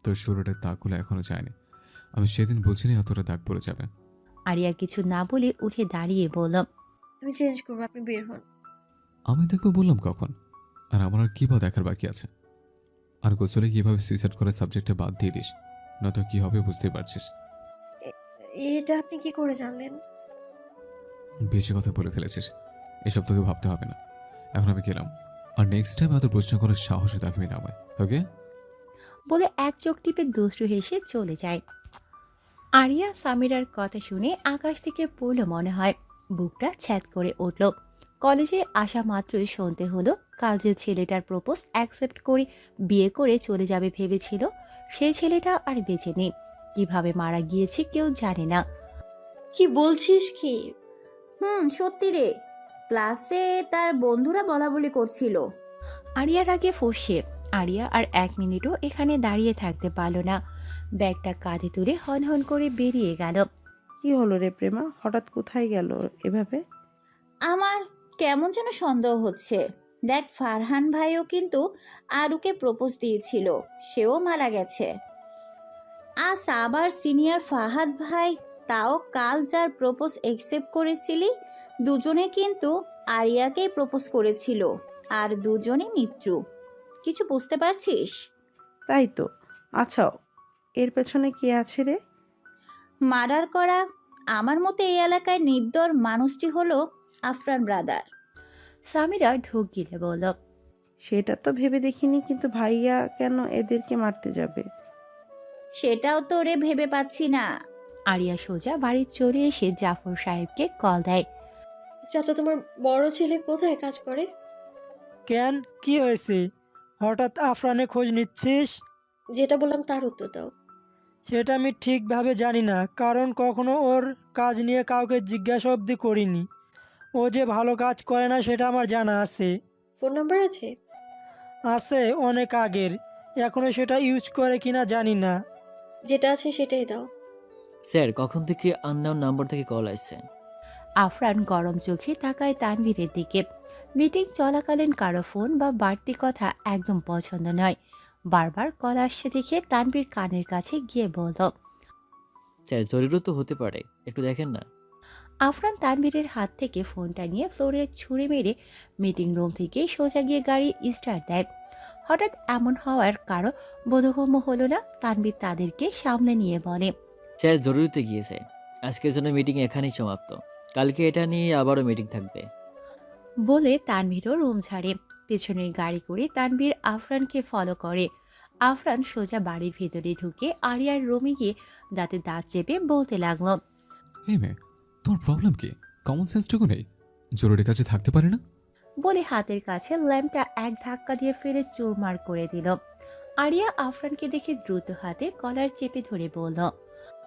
তোর শরীরের দাগগুলো এখনো যায়নি। আমি সেদিন বুঝিনি এতটা দাগ পড়ে যাবে। আরিয়া কিছু না বলে উঠে দাঁড়িয়ে বলল, আমি চেঞ্জ করবো, আপনি বের হন। আমি দেখবো বললাম কখন? আর আমার আর কি বা দেখার বাকি আছে? আর গোসলে কিভাবে সুইসাইড করার সাবজেক্টটা বাদ দিয়ে দিস, নয়তো কি হবে বুঝতেই পারছিস। এ- এটা আপনি কি করে জানলেন? বেশি কথা বলে ফেলেছিস, এসব তোকে ভাবতে হবে না। এখন আমি গেলাম, আর নেক্সট টাইম এত প্রশ্ন করার সাহসও দেখাবি না আমায়, ওকে? বলে এক চোখ টিপে দুষ্টু হেসে চলে যায়। আরিয়া সামিরার কথা শুনে আকাশ থেকে পড়ল মনে হয়। বুকটা ছ্যাদ করে উঠল। কলেজে আসা মাত্রই শুনতে হলো কাল যে ছেলেটার প্রপোজ অ্যাকসেপ্ট করে বিয়ে করে চলে যাবে ভেবেছিল, সেই ছেলেটা আর বেঁচে নেই। কিভাবে মারা গিয়েছে কেউ জানে না। কি বলছিস কি? সত্যি রে। ক্লাসে তার বন্ধুরা বলাবলি করছিল। আরিয়ার আগে ফসে আরিয়া আর এক মিনিটও এখানে দাঁড়িয়ে থাকতে পারল না। ব্যাগটা কাঁধে তুলে হনহন করে বেরিয়ে গেল। কি হলো রে প্রেমা, হঠাৎ কোথায় গেল এভাবে? আমার কেমন যেন সন্দেহ হচ্ছে। দেখ, ফারহান ভাইও কিন্তু আরুকে প্রপোজ দিয়েছিল, সেও মারা গেছে। আর সাবার সিনিয়র ফাহাদ ভাই, তাও কাল যার প্রপোজ একসেপ্ট করেছিলি, দুজনে কিন্তু আরিয়াকেই প্রপোজ করেছিল। আর দুজনে মৃত্যু। কিছু বুঝতে পারছিস? তাই তো। আচ্ছা, এর পেছনে কে আছে রে? মার্ডার করা আমার মতে এই এলাকায় নির্দর মানুষটি হলো আফরান ব্রাদার। সামিরা ঢোক গিলে বলল, সেটা তো ভেবে দেখিনি, কিন্তু ভাইয়া কেন এদেরকে মারতে যাবে? সেটাও তো রে ভেবে পাচ্ছি না। আরিয়া সোজা বাড়ি চলে এসে জাফর সাহেবকে কল দেয়। চাচা, তোমার বড় ছেলে কোথায় কাজ করে? কেন, কি হয়েছে? হঠাৎ আফরানে খোঁজ নিচ্ছিস? যেটা বললাম তার উত্তর দাও। সেটা আমি ঠিকভাবে জানি না, কারণ কখনো ওর কাজ নিয়ে কাউকে জিজ্ঞাসা অবধি করিনি। ও যে ভালো কাজ করে না সেটা আমার জানা আছে। ফোন নাম্বার আছে? আছে, অনেক আগের। এখনও সেটা ইউজ করে কিনা জানি না। যেটা আছে সেটাই দাও। স্যার, কখন থেকে আননোন নাম্বার থেকে কল আসছে? আফরান গরম চোখে তাকায় তানভীরের দিকে। মিটিং চলাকালীন কারো ফোন বা বাড়তি কথা একদম পছন্দ নয়। বারবার কল আসছে দেখে তানভীর কানের কাছে গিয়ে বলল। স্যার, জরুরি তো হতে পারে, একটু দেখেন না। আফরান তানভীরের হাত থেকে ফোনটা নিয়ে ফ্লোরে ছুঁড়ে মেরে মিটিং রুম থেকে সোজা গিয়ে গাড়ি স্টার্ট দেয়। হঠাৎ এমন হওয়ার কারো বোধগম্য হলো না। তানভীর তাদেরকে সামনে নিয়ে বলে, স্যার জরুরিতে গিয়েছে। আজকের জন্য মিটিং এখানেই সমাপ্ত। কালকে এটা নিয়ে আবারও মিটিং থাকবে। বলে তানভীরও রুম ছাড়ে। পেছনের গাড়ি করে তানভীর আফরানকে ফলো করে। আফরান সোজা বাড়ির ভেতরে ঢুকে আরিয়ার রুমে গিয়ে দাঁতে দাঁত চেপে বলতে লাগলো, এই মেয়ে, তোমার প্রবলেম কি? কমন সেন্সটুকু নেই? জরুরি কাজে থাকতে পারে না? বলে হাতের কাছে ল্যাম্পটা এক ধাক্কা দিয়ে ফেলে চুরমার করে দিল। আরিয়া আফরানকে দেখে দ্রুত হাতে কলার চেপে ধরে বলল,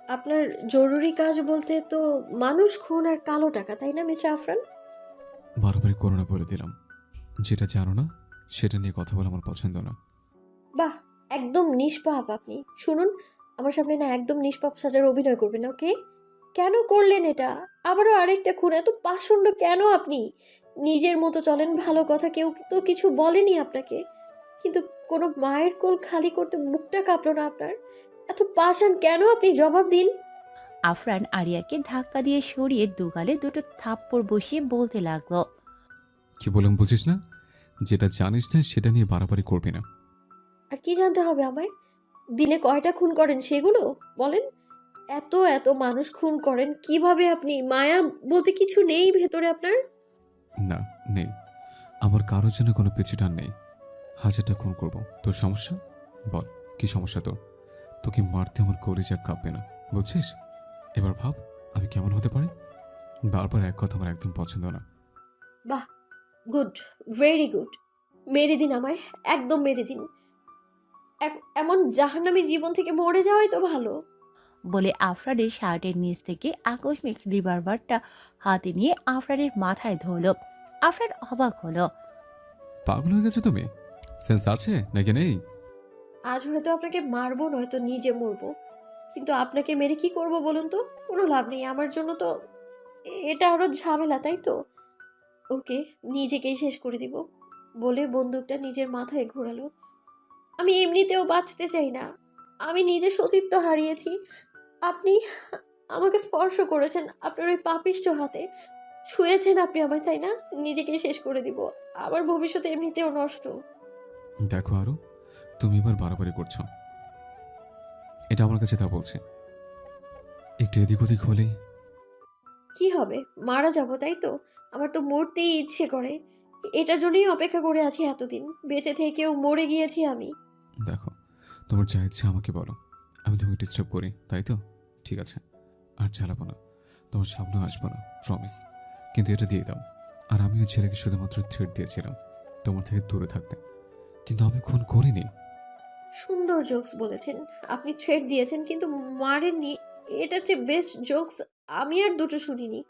আপনার জরুরি কাজ বলতে তো মানুষ খুন আর কালো টাকা, তাই না মিস্টার আফরান? বারবারই করোনা বলে দিলাম, যেটা জানো না সেটা নিয়ে কথা বলা আমার পছন্দ না। বাহ, একদম নিষ্পাপ আপনি। শুনুন, আমার সামনে না একদম নিষ্পাপ সাজার অভিনয় করবেন, ওকে? কেন করলেন এটা? আবারও আরেকটা খুন! এত পাষণ্ড কেন আপনি? নিজের মতো চলেন, ভালো কথা, কেউ তো কিছু বলেনি আপনাকে। কিন্তু কোনো মায়ের কোল খালি করতে বুকটা কাঁপলো না আপনার? এত পাষাণ কেন আপনি? জবাব দিন। আফরান আরিয়াকে ধাক্কা দিয়ে সরিয়ে দুগালে দুটো থাপ্পড় বসিয়ে বলতে লাগলো, কি বললাম বুঝিস না? যেটা জানিস না সেটা নিয়ে বাড়াবাড়ি করবি না। আর কি জানতে হবে আমায়? দিনে কয়টা খুন করেন সেগুলো বলেন। এত এত মানুষ খুন করেন কিভাবে আপনি? মায়া বলতে কিছু নেই ভেতরে আপনার? না, নেই। আমার কারোর জন্য কোনো পিছুটান নেই। হাজারটা খুন করব, তোর সমস্যা? বল, কি সমস্যা তোর? তোকে মারতে আমার কলিজা কাঁপবে না, বুঝছিস? এবার ভাব আমি কেমন হতে পারি। বারবার এক কথা আমার একদম পছন্দ না। বাহ, গুড, ভেরি গুড। মেরে দিন আমায়, একদম মেরে দিন। এমন জাহান্নামী জীবন থেকে মরে যাওয়াই তো ভালো। বলে আফরানের শার্টের নিচ থেকে আকস্মিক রিভলভারটা হাতে নিয়ে আফরানের মাথায় ধরল। আফরান অবাক হলো। পাগল হয়ে গেছো তুমি? সেন্স আছে নাকি নেই? আজ হয়তো আপনাকে মারবো, নয়তো নিজে মরবো, কিন্তু আপনাকে মেরে কি করব বলুন তো? কোনো লাভ নেই আমার জন্য তো। এটা আরো ঝামেলা, তাই তো? ওকে, নিজেকেই শেষ করে দিব। বলে বন্দুকটা নিজের মাথায় ঘোরালো। আমি এমনিতেও বাঁচতে চাই না। আমি নিজে সতীত্ব হারিয়েছি। আপনি আমাকে স্পর্শ করেছেন আপনার ওই পাপিষ্ঠ হাতে, ছুঁয়েছেন আপনি আমায়, তাই না? নিজেকে শেষ করে দিব। আমার ভবিষ্যৎ এমনিতেও নষ্ট। দেখো আরু, তুমি এবার বাড়াবাড়ি করছো। এটা আমার কাছে তা বলছে, একটু এদিক ওদিক হলেই। কি হবে, মারা যাব তাই তো? আমার তো মরতেই ইচ্ছে করে। এটার জন্যই অপেক্ষা করে আছি এতদিন, বেঁচে থেকেও মরে গিয়েছি আমি। দেখো, তোমার যা ইচ্ছে আমাকে বলো, আমি তোমাকে ডিস্টার্ব করি তাই তো? ঠিক আছে, আর চালাবো না, তোমার সামনেও আসবো না, প্রমিস। কিন্তু এটা দিয়ে দাও, আর আমিও ছেলেকে শুধুমাত্র থ্রেট দিয়েছিলাম তোমার থেকে দূরে থাকতে, কিন্তু আমি খুন করিনি। সুন্দর জোকস বলেছেন। আপনি থ্রেট দিয়েছেন কিন্তু মারেননি। এটার চেয়ে বেস্ট জোকস আমি আর দুটো শুনিনি।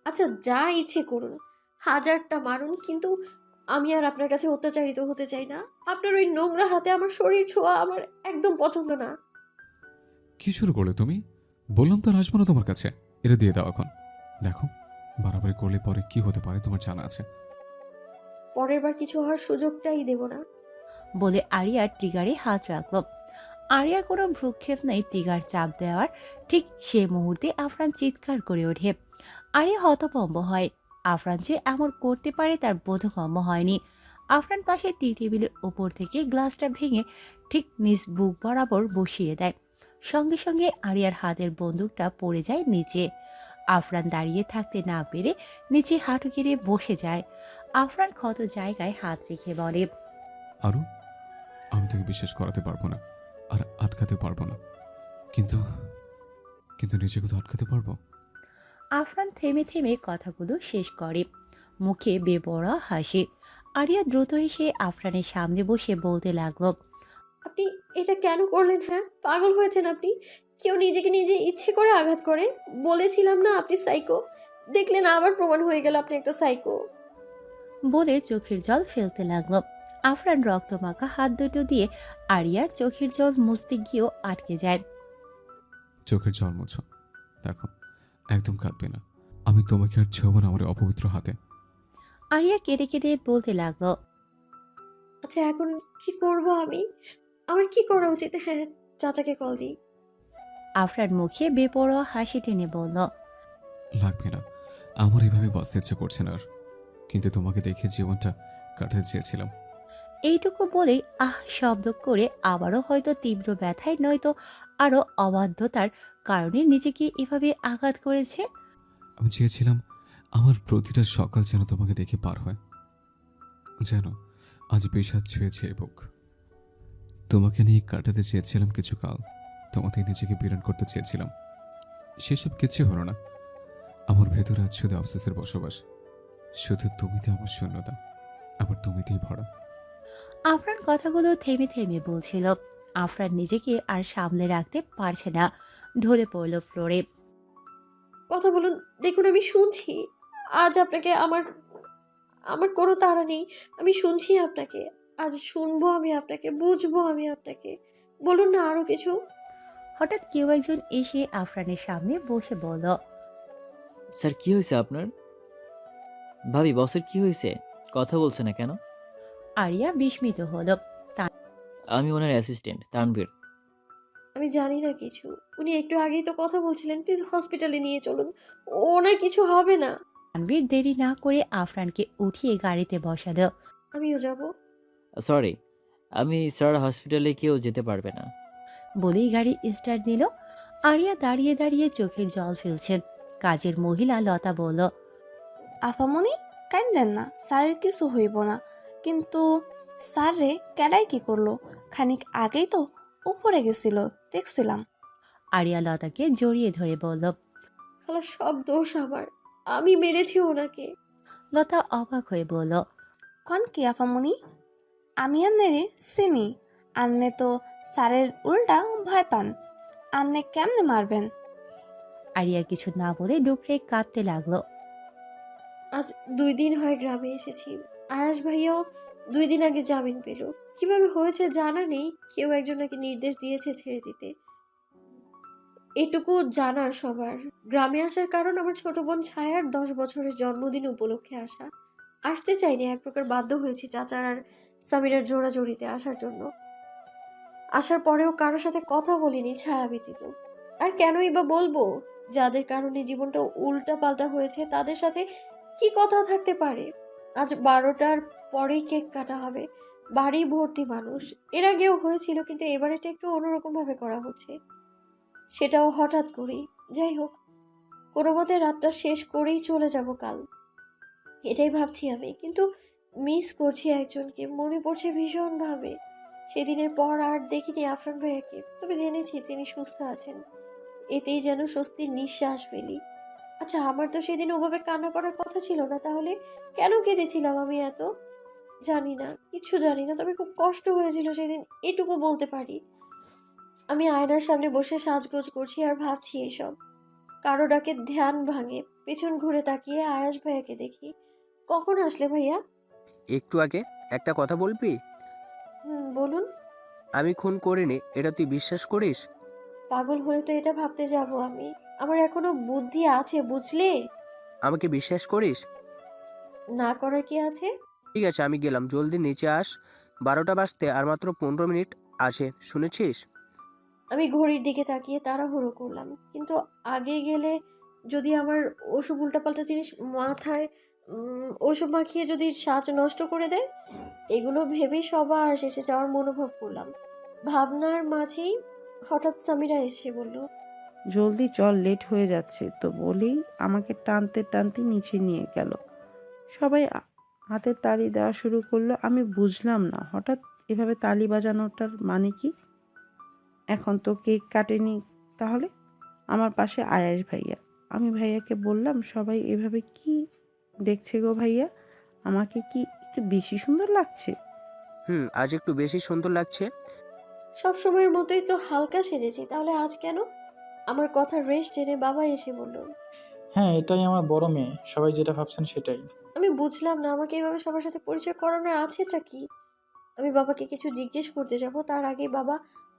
আচ্ছা, যা ইচ্ছে করুন, হাজারটা মারুন, কিন্তু আমি আর আপনার কাছে অত্যাচারিত হতে চাই না। আপনার ওই নোংরা হাতে আমার শরীর ছোঁয়া আমার একদম পছন্দ না। কি শুরু করলে তুমি? বললাম তো আর আসবো না তোমার কাছে, এটা দিয়ে দাও এখন। দেখো, বাড়াবাড়ি করলে পরে কি হতে পারে তোমার জানা আছে। পরের বার কিছু হওয়ার সুযোগটাই দেব না। বলে আরিয়ার ট্রিগারে হাত রাখল। আরিয়ার কোনো ভ্রুক্ষেপ নেই ট্রিগার চাপ দেওয়ার। ঠিক সে মুহূর্তে আফরান চিৎকার করে ওঠে। আরিয়া হতভম্ব হয়। আফরান যে এমন করতে পারে তার বোধগম্য হয়নি। আফরান পাশে টি টেবিলের ওপর থেকে গ্লাসটা ভেঙে ঠিক নিজ বুক বরাবর বসিয়ে দেয়। সঙ্গে সঙ্গে আরিয়ার হাতের বন্দুকটা পড়ে যায় নিচে। আফরান দাঁড়িয়ে থাকতে না পেরে নিচে হাঁটু গেড়ে বসে যায়। আফরান ক্ষত জায়গায় হাত রেখে বলে, আরু, আমি তোকে বিশ্বাস করাতে পারবো না, আর আটকাতে পারবো না, কিন্তু কিন্তু নিজেকে তো আটকাতে পারবো। আফরান থেমে থেমে কথাগুলো শেষ করে। মুখে বেপরোয়া হাসি। আরিয়া দ্রুত এসে আফরানের সামনে বসে বলতে লাগলো, আপনি এটা কেন করলেন? হ্যাঁ, পাগল হয়েছেন আপনি? কেউ নিজেকে নিজে ইচ্ছে করে আঘাত করে? বলেছিলাম না আপনি সাইকো। দেখলেন, আবার প্রমাণ হয়ে গেল আপনি একটা সাইকো। বলে চোখের জল ফেলতে লাগলো। আফরান রক্তমাখা হাত দুটো দিয়ে আরিয়ার চোখের জল মুছতে গিয়েও আটকে যায়। চোখের জল মুছো। দেখো, একদম কাঁদবে না, আমি তোমাকে আর ছোঁবো না আমার অপবিত্র হাতে। আরিয়া কেঁদে কেঁদে বলতে লাগলো, আচ্ছা, এখন কি করব আমি? আমার কি করা উচিত? হ্যাঁ, চাচাকে কল দিই। আফরান মুখে বেপরোয়া হাসি টেনে বলল, লাগবে না, আমার এভাবে বাঁচতে ইচ্ছে করছে না আর, কিন্তু তোমাকে দেখে জীবনটা কাটাতে চেয়েছিলাম। এইটুকু বলেই আহ শব্দ করে আবারও হয়তো তীব্র ব্যথায় নয়তো আরো অবাধ্যতার কারণে নিজেকে এভাবে আঘাত করেছে। আমি চেয়েছিলাম আমার প্রতিটা সকাল যেন তোমাকে দেখে পার হয়, যেন আজ বিষাদ ছুঁয়েছে এই বুক। তোমাকে নিয়ে কাটাতে চেয়েছিলাম কিছু কাল, তোমাতে নিজেকে বিরান করতে চেয়েছিলাম, সেসব কিছু হলো না। আমার ভেতরে আজ শুধু আফসোসের বসবাস, শুধু তুমিতে আমার শূন্যতা, আমার তুমিতেই ভরা। আফরান কথাগুলো থেমে থেমে বলছিল। আফরান নিজেকে আর সামলে রাখতে পারছে না, ঢলে পড়ল ফ্লোরে। কথা বলুন, দেখুন আমি শুনছি। আজ আপনাকে আমার আমার কোনো তাড়া নেই। আমি শুনছি আপনাকে। আজ শুনবো আমি আপনাকে, বুঝবো আমি আপনাকে। বলুন না আরো কিছু। হঠাৎ কেউ একজন এসে আফরানের সামনে বসে বলল, স্যার কি হয়েছে আপনার? ভাবি, বসের কি হয়েছে? কথা বলছে না কেন? আরিয়া বিস্মিত হলো। আমি ওনার অ্যাসিস্ট্যান্ট তানভীর। আমি জানি না কিছু। উনি একটু আগেই তো কথা বলছিলেন। প্লিজ হসপিটালে নিয়ে চলুন। ওনার কিছু হবে না। তানভীর দেরি না করে আফরানকে উঠিয়ে গাড়িতে বসালো। আমিও যাব। সরি, আমি স্যার হসপিটালে কেউ যেতে পারবে না। বলেই গাড়ি স্টার্ট নিল। আরিয়া দাঁড়িয়ে দাঁড়িয়ে চোখের জল ফেলছেন। কাজের মহিলা লতা বলল, আফামনি, কান্দেন না, স্যারের কিছু হইব না। কিন্তু স্যার রে কেডাই কি করলো? খানিক আগেই তো উপরে গেছিল, দেখছিলাম। আরিয়া লতাকে জড়িয়ে ধরে বলল। খালা, সব দোষ আমার। আমি মেরেছি ওনাকে। লতা অবাক হয়ে বলল, কন কি আফামনি? আমি আন্নেরে চিনি। আন্নে তো স্যারের উল্টা ভয় পান। আন্নে কেমনে মারবেন? আরিয়া কিছু না বলে ডুকরে কাঁদতে লাগলো। আজ 2 দিন হয় গ্রামে এসেছি। আয়াস ভাইয়াও 2 দিন আগে জামিন পেল। কিভাবে হয়েছে জানা নেই। কেউ একজন নাকি নির্দেশ দিয়েছে ছেড়ে দিতে। এটুকু জানার সবার। গ্রামে আসার কারণ আমার ছোট বোন ছায়ার 10 বছরের জন্মদিন উপলক্ষে আসা। আসতে চাইনি, এক প্রকার বাধ্য হয়েছি চাচার আর সামিরার জোড়াজড়িতে আসার জন্য। আসার পরেও কারোর সাথে কথা বলিনি ছায়া ব্যতীত। আর কেনই বা বলবো? যাদের কারণে জীবনটা উল্টা পাল্টা হয়েছে তাদের সাথে কি কথা থাকতে পারে? আজ 12টার পরেই কেক কাটা হবে, বাড়ি ভর্তি মানুষ। এর আগেও হয়েছিল, কিন্তু এবার এটা একটু অন্যরকম ভাবে করা হচ্ছে, সেটাও হঠাৎ করেই। যাই হোক, কোনো মতে রাতটা শেষ করেই চলে যাব কাল, এটাই ভাবছি আমি। কিন্তু মিস করছি একজনকে, মনে পড়ছে ভীষণভাবে। সেদিনের পর আর দেখিনি আফরান ভাইয়াকে, তবে জেনেছি তিনি সুস্থ আছেন, এতেই যেন স্বস্তির নিঃশ্বাস ফেলি। আচ্ছা, আমার তো সেদিন ওভাবে কান্না করার কথা ছিল না, তাহলে কেন কেঁদেছিলাম আমি এত? জানি না, কিছু জানি না, তবে খুব কষ্ট হয়েছিল সেদিন, এটুকু বলতে পারি। আমি আয়নার সামনে বসে সাজগোজ করছি আর ভাবছি এসব। কারো ডাকে ধ্যান ভাঙে, পেছন ঘুরে তাকিয়ে আয়াস ভাইয়াকে দেখি। কখন আসলে ভাইয়া? একটু আগে। একটা কথা বলবি? বলুন। আমি খুন করিনি, এটা তুই বিশ্বাস করিস? পাগল হলে তো এটা ভাবতে যাব আমি? আমার এখনো বুদ্ধি আছে, বুঝলে? আমাকে বিশ্বাস করিস? না করার কি আছে? ঠিক আছে, আমি গেলাম, জলদি নিচে আস। 12টা বাজতে আর মাত্র 15 মিনিট আছে, শুনেছিস? আমি ঘড়ির দিকে তাকিয়ে তাড়াহুড়ো করলাম, কিন্তু আগে গেলে যদি আমার ওসব উল্টাপাল্টা জিনিস মাথায় ওসব মাখিয়ে যদি সাজ নষ্ট করে দেয়, এগুলো ভেবেই সবার শেষে যাওয়ার মনোভাব করলাম। ভাবনার মাঝেই হঠাৎ সামিরা এসে বলল, জলদি চল, লেট হয়ে যাচ্ছে। তো বলেই আমাকে টানতে টানতে নিচে নিয়ে গেল। সবাই হাতে তালি দেওয়া শুরু করলো। আমি বুঝলাম না হঠাৎ এভাবে তালি বাজানোটার মানে কি। এখন তো কেক কাটেনি, তাহলে আমার পাশে আয়াস ভাইয়া। আমি ভাইয়াকে বললাম, সবাই এভাবে কি দেখছে গো ভাইয়া? আমাকে কি একটু বেশি সুন্দর লাগছে? আজ একটু বেশি সুন্দর লাগছে। সব সময়ের মতোই তো হালকা সেজেছি, তাহলে আজ কেন? আমার কথা রেস্ট টেনে বাবা এসে বলল, হ্যাঁ, এটাই আমার বড় মেয়ে, সবাই যেটা ভাবছেন সেটাই। আমি বুঝলাম না আমাকে এভাবে সবার সাথে পরিচয় করানোর আছেটা কি? আমি বাবাকে কিছু জিজ্ঞেস করতে যাব, তার আগে বাবা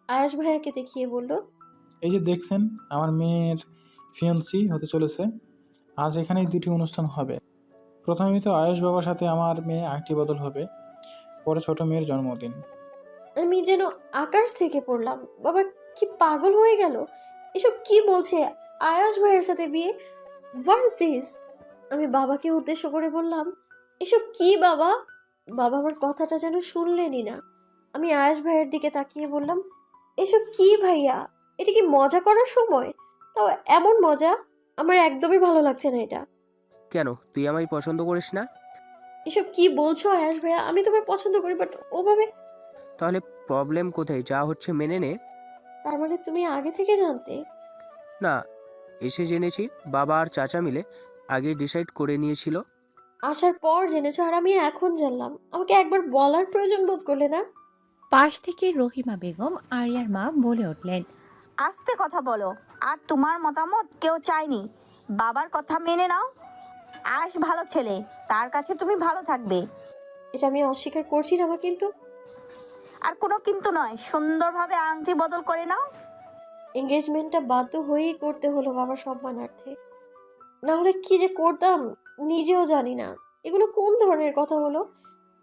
আয়াস ভাইয়াকে দেখিয়ে বলল, এই যে দেখছেন, আমার মেয়ের ফিয়ন্সি হতে চলেছে। আজ এখানেই দুটি অনুষ্ঠান হবে। প্রথমেই তো আয়ুষ বাবার সাথে আমার মেয়ে আংটি বদল হবে, পরে ছোট মেয়ের জন্মদিন। আমি যেন আকাশ থেকে পড়লাম। বাবা কি পাগল হয়ে গেল? এসব কি বলছে? আয়াস ভাইয়ের সাথে বিয়ে? What's this? আমি বাবাকে উদ্দেশ্য করে বললাম, এসব কি বাবা? বাবা আমার কথাটা যেন শুনলেনই না। আমি আয়াস ভাইয়ের দিকে তাকিয়ে বললাম, এসব কি ভাইয়া? এটা কি মজা করার সময়? তাও এমন মজা? আমার একদমই ভালো লাগছে না এটা। কেন, তুই আমায় পছন্দ করিস না? এসব কি বলছো আয়াস ভাইয়া? আমি তোমায় পছন্দ করি, বাট ওভাবে। তাহলে প্রবলেম কোথায়? যা হচ্ছে মেনে নে। তার মানে তুমি আগে থেকে জানতে? না, এসে জেনেছি। বাবা আর চাচা মিলে আগে ডিসাইড করে নিয়েছিল। আসার পর জেনেছো, আর আমি এখন জানলাম? আমাকে একবার বলার প্রয়োজন বোধ করলে না? পাশ থেকে রহিমা বেগম আরিয়ার মা বলে উঠলেন, আস্তে কথা বলো। আর তোমার মতামত কেউ চায়নি, বাবার কথা মেনে নাও। আশ ভালো ছেলে, তার কাছে তুমি ভালো থাকবে। এটা আমি অস্বীকার করছি না মা, কিন্তু আর কোনো কিন্তু নয়, সুন্দরভাবে আংটি বদল করে নাও। এঙ্গেজমেন্টটা বাধ্য হয়েই করতে হলো বাবার সম্মানার্থে। না হলে কি যে করতাম নিজেও জানি না। এগুলো কোন ধরনের কথা হলো?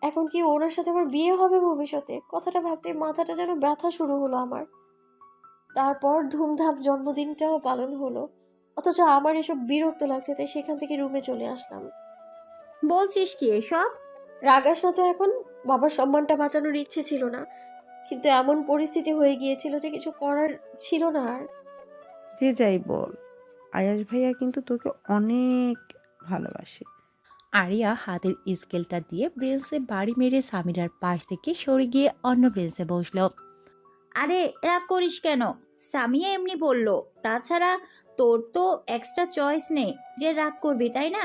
এখন কি ওনার সাথে আমার বিয়ে হবে ভবিষ্যতে? কথাটা ভাবতে মাথাটা যেন ব্যথা শুরু হলো আমার। তারপর ধুমধাম জন্মদিনটাও পালন হলো, অথচ আমার এসব বিরক্ত লাগছে, তাই সেখান থেকে রুমে চলে আসলাম। বলছিস কি এসব? রাগাস না তো এখন। বাবার সম্মানটা বাঁচানোর ইচ্ছে ছিল না, কিন্তু এমন পরিস্থিতি হয়ে গিয়েছিল যে কিছু করার ছিল না আর। যে যাই বল, আয়াস ভাইয়া কিন্তু তোকে অনেক ভালোবাসে। আরিয়া হাতের স্কেলটা দিয়ে ব্রেঞ্চে বাড়ি মেরে সামিরার পাশ থেকে সরে গিয়ে অন্য ব্রেঞ্চে বসলো। আরে রাগ করিস কেন? সামিয়া এমনি বলল। তাছাড়া তোর তো এক্সট্রা চয়েস নেই যে রাগ করবি, তাই না?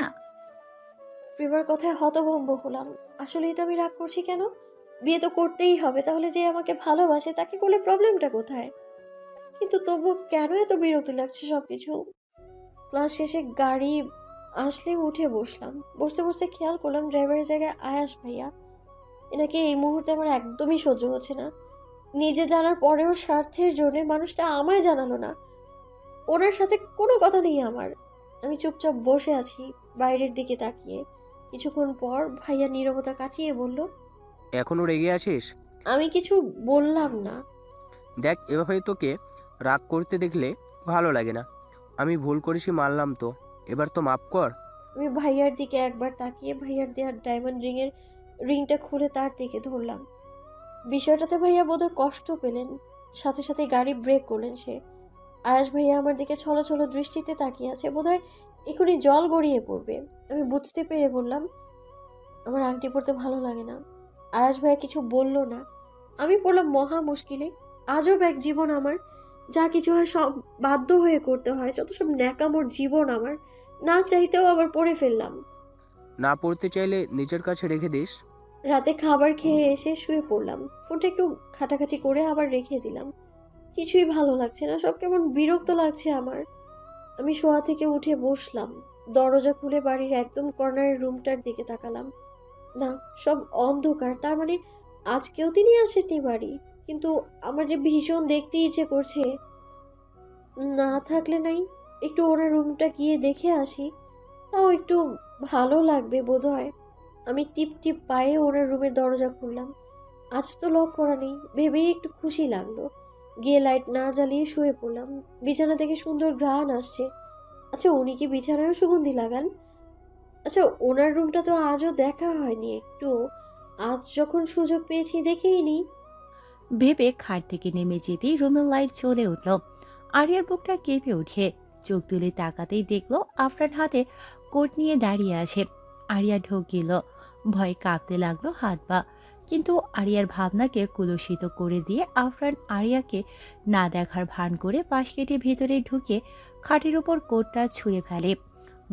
প্রেমার কথায় হতভম্ব হলাম। আসলেই তো আমি রাগ করছি কেন? বিয়ে তো করতেই হবে, তাহলে যে আমাকে ভালোবাসে তাকে করলে প্রবলেমটা কোথায়? কিন্তু তবু কেন এত বিরক্তি লাগছে সবকিছু? ক্লাস শেষে গাড়ি আসলে উঠে বসলাম। বসতে বসতে খেয়াল করলাম ড্রাইভারের জায়গায় আয়াস ভাইয়া। এনাকে এই মুহূর্তে আমার একদমই সহ্য হচ্ছে না। নিজে জানার পরেও স্বার্থের জন্য মানুষটা আমায় জানালো না। ওনার সাথে কোনো কথা নেই আমার। আমি চুপচাপ বসে আছি বাইরের দিকে তাকিয়ে। কিছুক্ষণ পর ভাইয়া নীরবতা কাটিয়ে বলল, এখনো রেগে আছিস? আমি কিছু বললাম না। দেখ, এভাবে তোকে রাগ করতে দেখলে ভালো লাগে না। আমি ভুল করেছি মানলাম তো, এবার তো মাফ কর। আমি ভাইয়ার দিকে একবার তাকিয়ে ভাইয়ার দেওয়ার ডায়মন্ড রিংটা খুলে তার দিকে ধরলাম। বিষয়টাতে ভাইয়া বোধহয় কষ্ট পেলেন, সাথে সাথে গাড়ি ব্রেক করলেন সে। আয়াস ভাইয়া আমার দিকে ছলো ছলো দৃষ্টিতে তাকিয়ে আছে, বোধহয় এখনই জল গড়িয়ে পড়বে। আমি বুঝতে পেরে বললাম, আমার আংটি পরতে ভালো লাগে না। আয়াস ভাইয়া কিছু বলল না। আমি পড়লাম মহা মুশকিলে। আজব এক জীবন আমার, যা কিছু হয় সব বাধ্য হয়ে করতে হয়, যত সব ন্যাকামোর জীবন আমার। না চাইতেও আবার পড়ে ফেললাম। না পড়তে চাইলে নিজের কাছে রেখে দিস। রাতে খাবার খেয়ে এসে শুয়ে পড়লাম, ফোনটা একটু ঘাটাঘাটি করে আবার রেখে দিলাম। কিছুই ভালো লাগছে না, সব কেমন বিরক্ত লাগছে আমার। আমি শোয়া থেকে উঠে বসলাম, দরজা খুলে বাড়ির একদম কর্নারের রুমটার দিকে তাকালাম। না, সব অন্ধকার। তার মানে আজকেও তিনি আসেননি বাড়ি। কিন্তু আমার যে ভীষণ দেখতে ইচ্ছে করছে। না থাকলে নাই, একটু ওনার রুমটা গিয়ে দেখে আসি, তাও একটু ভালো লাগবে বোধহয়। আমি টিপ টিপ পায়ে ওনার রুমের দরজা খুললাম। আজ তো লক করা নেই ভেবেই একটু খুশি লাগলো। গিয়ে লাইট না জ্বালিয়ে শুয়ে পড়লাম। বিছানা থেকে সুন্দর ঘ্রাণ আসছে। আচ্ছা, উনি কি বিছানায়ও সুগন্ধি লাগান? আচ্ছা, ওনার রুমটা তো আজও দেখা হয়নি একটু। আজ যখন সুযোগ পেয়েছি দেখেই নি। ভেবে খাট থেকে নেমে যেতেই রুমের লাইট জ্বলে উঠল। আরিয়ার বুকটা কেঁপে উঠে চোখ তুলে তাকাতেই দেখলো আফরান হাতে কোট নিয়ে দাঁড়িয়ে আছে। আরিয়া ঢোক গেল, ভয়ে কাঁপতে লাগলো হাত পা। কিন্তু আরিয়ার ভাবনাকে কুলসিত করে দিয়ে আফরান আরিয়াকে না দেখার ভান করে পাশ কেটে ভেতরে ঢুকে খাটের উপর কোটটা ছুঁড়ে ফেলে।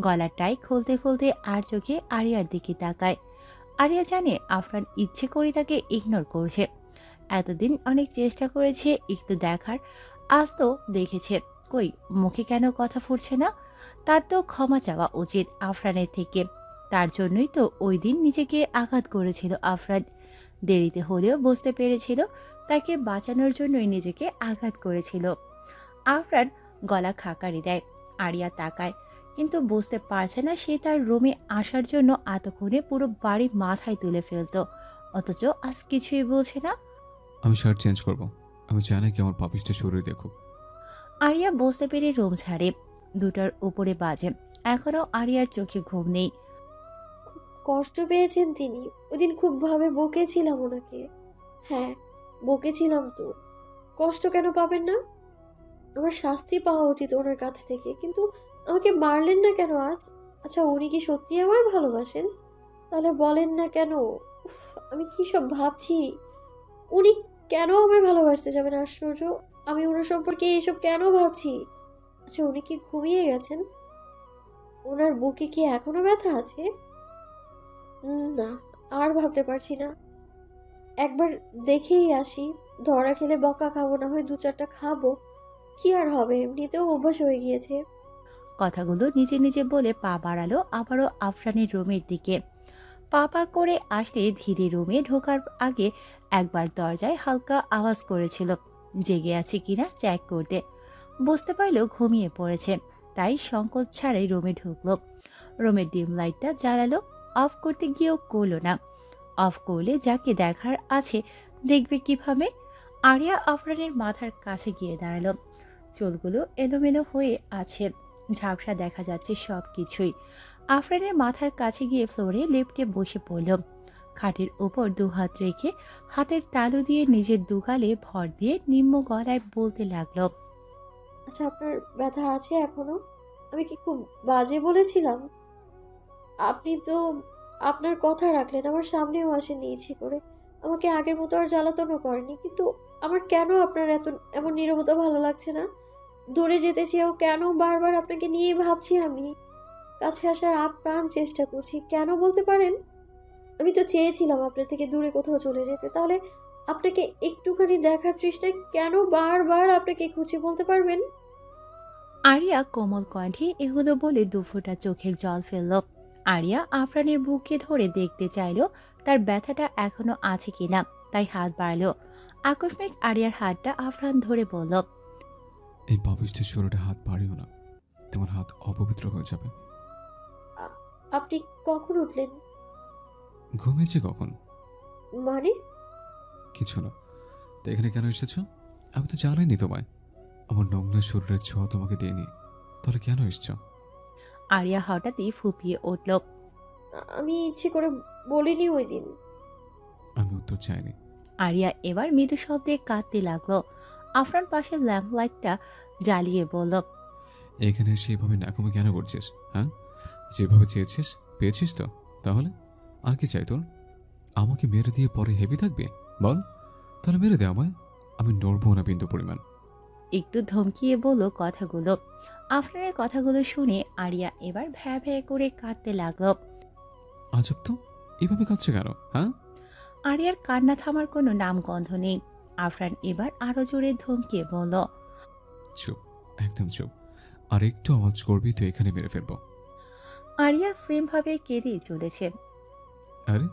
গলার টাই খুলতে খুলতে আর চোখে আরিয়ার দিকে তাকায়। আরিয়া জানে আফরান ইচ্ছে করে তাকে ইগনোর করছে। এতদিন অনেক চেষ্টা করেছে একটু দেখার, আজ তো দেখেছে। কই, মুখে কেন কথা ফুটছে না? তার তো ক্ষমা চাওয়া উচিত আফরানের থেকে। তার জন্যই তো ওই দিন নিজেকে আঘাত করেছিল আফরান। দেরিতে হলেও বুঝতে পেরেছিল তাকে বাঁচানোর জন্যই নিজেকে আঘাত করেছিল। আফরান গলা খাকারি দেয়। আরিয়া তাকায়, কিন্তু বুঝতে পারছে না সে তার রুমে আসার জন্য এতক্ষণে পুরো বাড়ি মাথায় তুলে ফেলতো, অথচ আজ কিছুই বলছে না। আমি শার্ট চেঞ্জ করব। আমি চাই না কি আমার পাপিসটা শরীর দেখুক। আরিয়া বুঝতে পেরে রুম ছাড়ে। 2টার উপরে বাজে, এখনো আরিয়ার চোখে ঘুম নেই। কষ্ট পেয়েছেন তিনি? ওদিন খুব ভাবে বকেছিলাম ওনাকে। হ্যাঁ, বকেছিলাম তো। কষ্ট কেন পাবেন না? আমার শাস্তি পাওয়া উচিত ওনার কাছ থেকে, কিন্তু আমাকে মারলেন না কেন আজ? আচ্ছা, উনি কি সত্যি আমায় ভালোবাসেন? তাহলে বলেন না কেন? উফ, আমি কি সব ভাবছি। উনি কেন আমায় ভালোবাসতে যাবেন? আশ্চর্য, আমি ওনার সম্পর্কে এইসব কেন ভাবছি? আচ্ছা, উনি কি ঘুমিয়ে গেছেন? ওনার বুকে কি এখনো ব্যথা আছে? না, আর ভাবতে পারছি না। একবার দেখেই আসি। ধরা খেলে বকা খাবো, না হয় 2-4টা খাবো। কি আর হবে, এমনিতেও অভ্যাস হয়ে গিয়েছে। কথাগুলো নিজে নিজে বলে পা বাড়ালো আবারও আফরানের রুমের দিকে। পা পা করে আসতে ধীরে রুমে ঢোকার আগে একবার দরজায় হালকা আওয়াজ করেছিল, জেগে আছে কিনা চেক করতে। বুঝতে পারলো ঘুমিয়ে পড়েছে, তাই সংকোচ ছাড়াই রুমে ঢুকলো। রুমের ডিম লাইটটা জ্বালালো, অফ করতে গিয়েও করলো না। অফ করলে যাকে দেখার আছে দেখবে কিভাবে? আরিয়া আফরানের মাথার কাছে গিয়ে দাঁড়ালো। চুলগুলো এলোমেলো হয়ে আছে, ঝাপসা দেখা যাচ্ছে সব কিছুই। আফরানের মাথার কাছে গিয়ে ফ্লোরে লেপ্টে বসে পড়ল। খাটের উপর 2 হাত রেখে হাতের তালু দিয়ে নিজের দুগালে ভর দিয়ে নিম্ন গলায় বলতে লাগলো, আচ্ছা, আপনার ব্যথা আছে এখনো? আমি কি খুব বাজে বলেছিলাম? আপনি তো আপনার কথা রাখলেন, আমার সামনেও আসেননি ইচ্ছে করে। আমাকে আগের মতো আর জ্বালাতনও করেনি। কিন্তু আমার কেন আপনার এমন নীরবতা ভালো লাগছে না? দূরে যেতে চেয়েও কেন বারবার আপনাকে নিয়ে ভাবছি আমি? কাছে আসার আপ্রাণ চেষ্টা করছি, কেন বলতে পারেন? আমি তো চেয়েছিলাম আপনার থেকে দূরে কোথাও চলে যেতে, তাহলে আপনাকে একটুখানি দেখার তৃষ্ণায় কেন বারবার আপনাকে খুঁজে, বলতে পারবেন? আরিয়া কোমল কণ্ঠে এগুলো বলে 2 ফোঁটা চোখের জল ফেলল। আরিয়া আফরানের বুকে ধরে দেখতে চাইল তার ব্যথাটা এখনো আছে কিনা, তাই হাত বাড়ল। আকস্মিক আরিয়ার হাতটা আফরান ধরে বলল, এই পাপিসটার শরীরে হাত বাড়িও না, তোমার হাত অপবিত্র হয়ে যাবে। আপনি কখন উঠলেন? ঘুমিয়েছি কখন? মানে? কিছু না। তো এখানে কেন এসেছো? আমি তো জানাইনি তোমায়। আমার নোংরা শরীরের ছোঁয়া তোমাকে দিইনি, তাহলে কেন এসছো? আরিয়া হঠাৎই ফুপিয়ে উঠল। আমি ইচ্ছে করে বলিনি ওই দিন। আমি উত্তর চাইনি। আরিয়া এবার মৃদু শব্দে কাঁদতে লাগলো। আফরান পাশে ল্যাম্প লাইটটা জ্বালিয়ে বলল, এখানে এসে এভাবে ন্যাকামো কেন করছিস? হ্যাঁ, যেভাবে চেয়েছিস পেয়েছিস তো, তাহলে আর কি চাই তোর? আমাকে মেরে দিয়ে পরে হেভি থাকবে? বল, তাহলে মেরে দে আমায়, আমি নড়বো না বিন্দু পরিমাণ। একটু ধমকিয়ে বলল কথাগুলো। আফরানের কথাগুলো শুনে আরিয়া এবার ভ্যা ভ্যা করে কাঁদতে লাগলো। আজব তো, এভাবে কাঁদছে কেন? হ্যাঁ, আরিয়ার কান্না থামার কোনো নামগন্ধ নেই। আফরান এবার আরো জোরে ধমকিয়ে বলল, চুপ, একদম চুপ। আর একটু আওয়াজ করবি তো এখানে মেরে ফেলবো। আরিয়া সেমভাবে কেঁদেই চলেছে। আরে,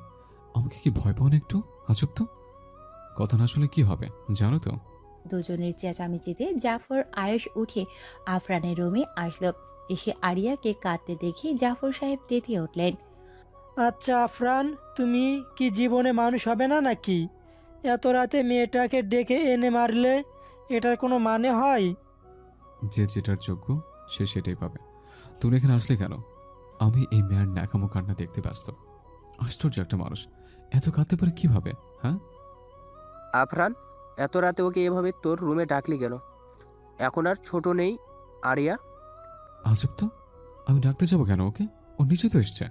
আমাকে কি ভয় পাও না একটু? আজব তো, কথা না শুনলে কি হবে জানো তো? দুজনের চেঁচামেচিতে জাফর আয়েশ উঠে আফরানের রুমে আসলো। এসে আরিয়াকে কাঁদতে দেখে জাফর সাহেব তেতে উঠলেন। আচ্ছা আফরান, তুমি কি জীবনে মানুষ হবে না নাকি? এত রাতে মেয়েটাকে ডেকে এনে মারলে এটার কোনো মানে হয়? যে যেটার যোগ্য সে সেটাই পাবে। তুমি এখানে আসলে কেন? আমি এই মেয়ের ন্যাকামো কান্না দেখতে ব্যস্ত। আশ্চর্য একটা মানুষ, এত কাঁদতে পারে কিভাবে? হ্যাঁ, আফরান, এত রাতে ওকে এভাবে তোর রুমে ডাকলি কেন? এখন আর ছোট নেই আরিয়া। আজব তো, আমি ডাকতে যাবো কেন ওকে? ও নিচে তো এসছে।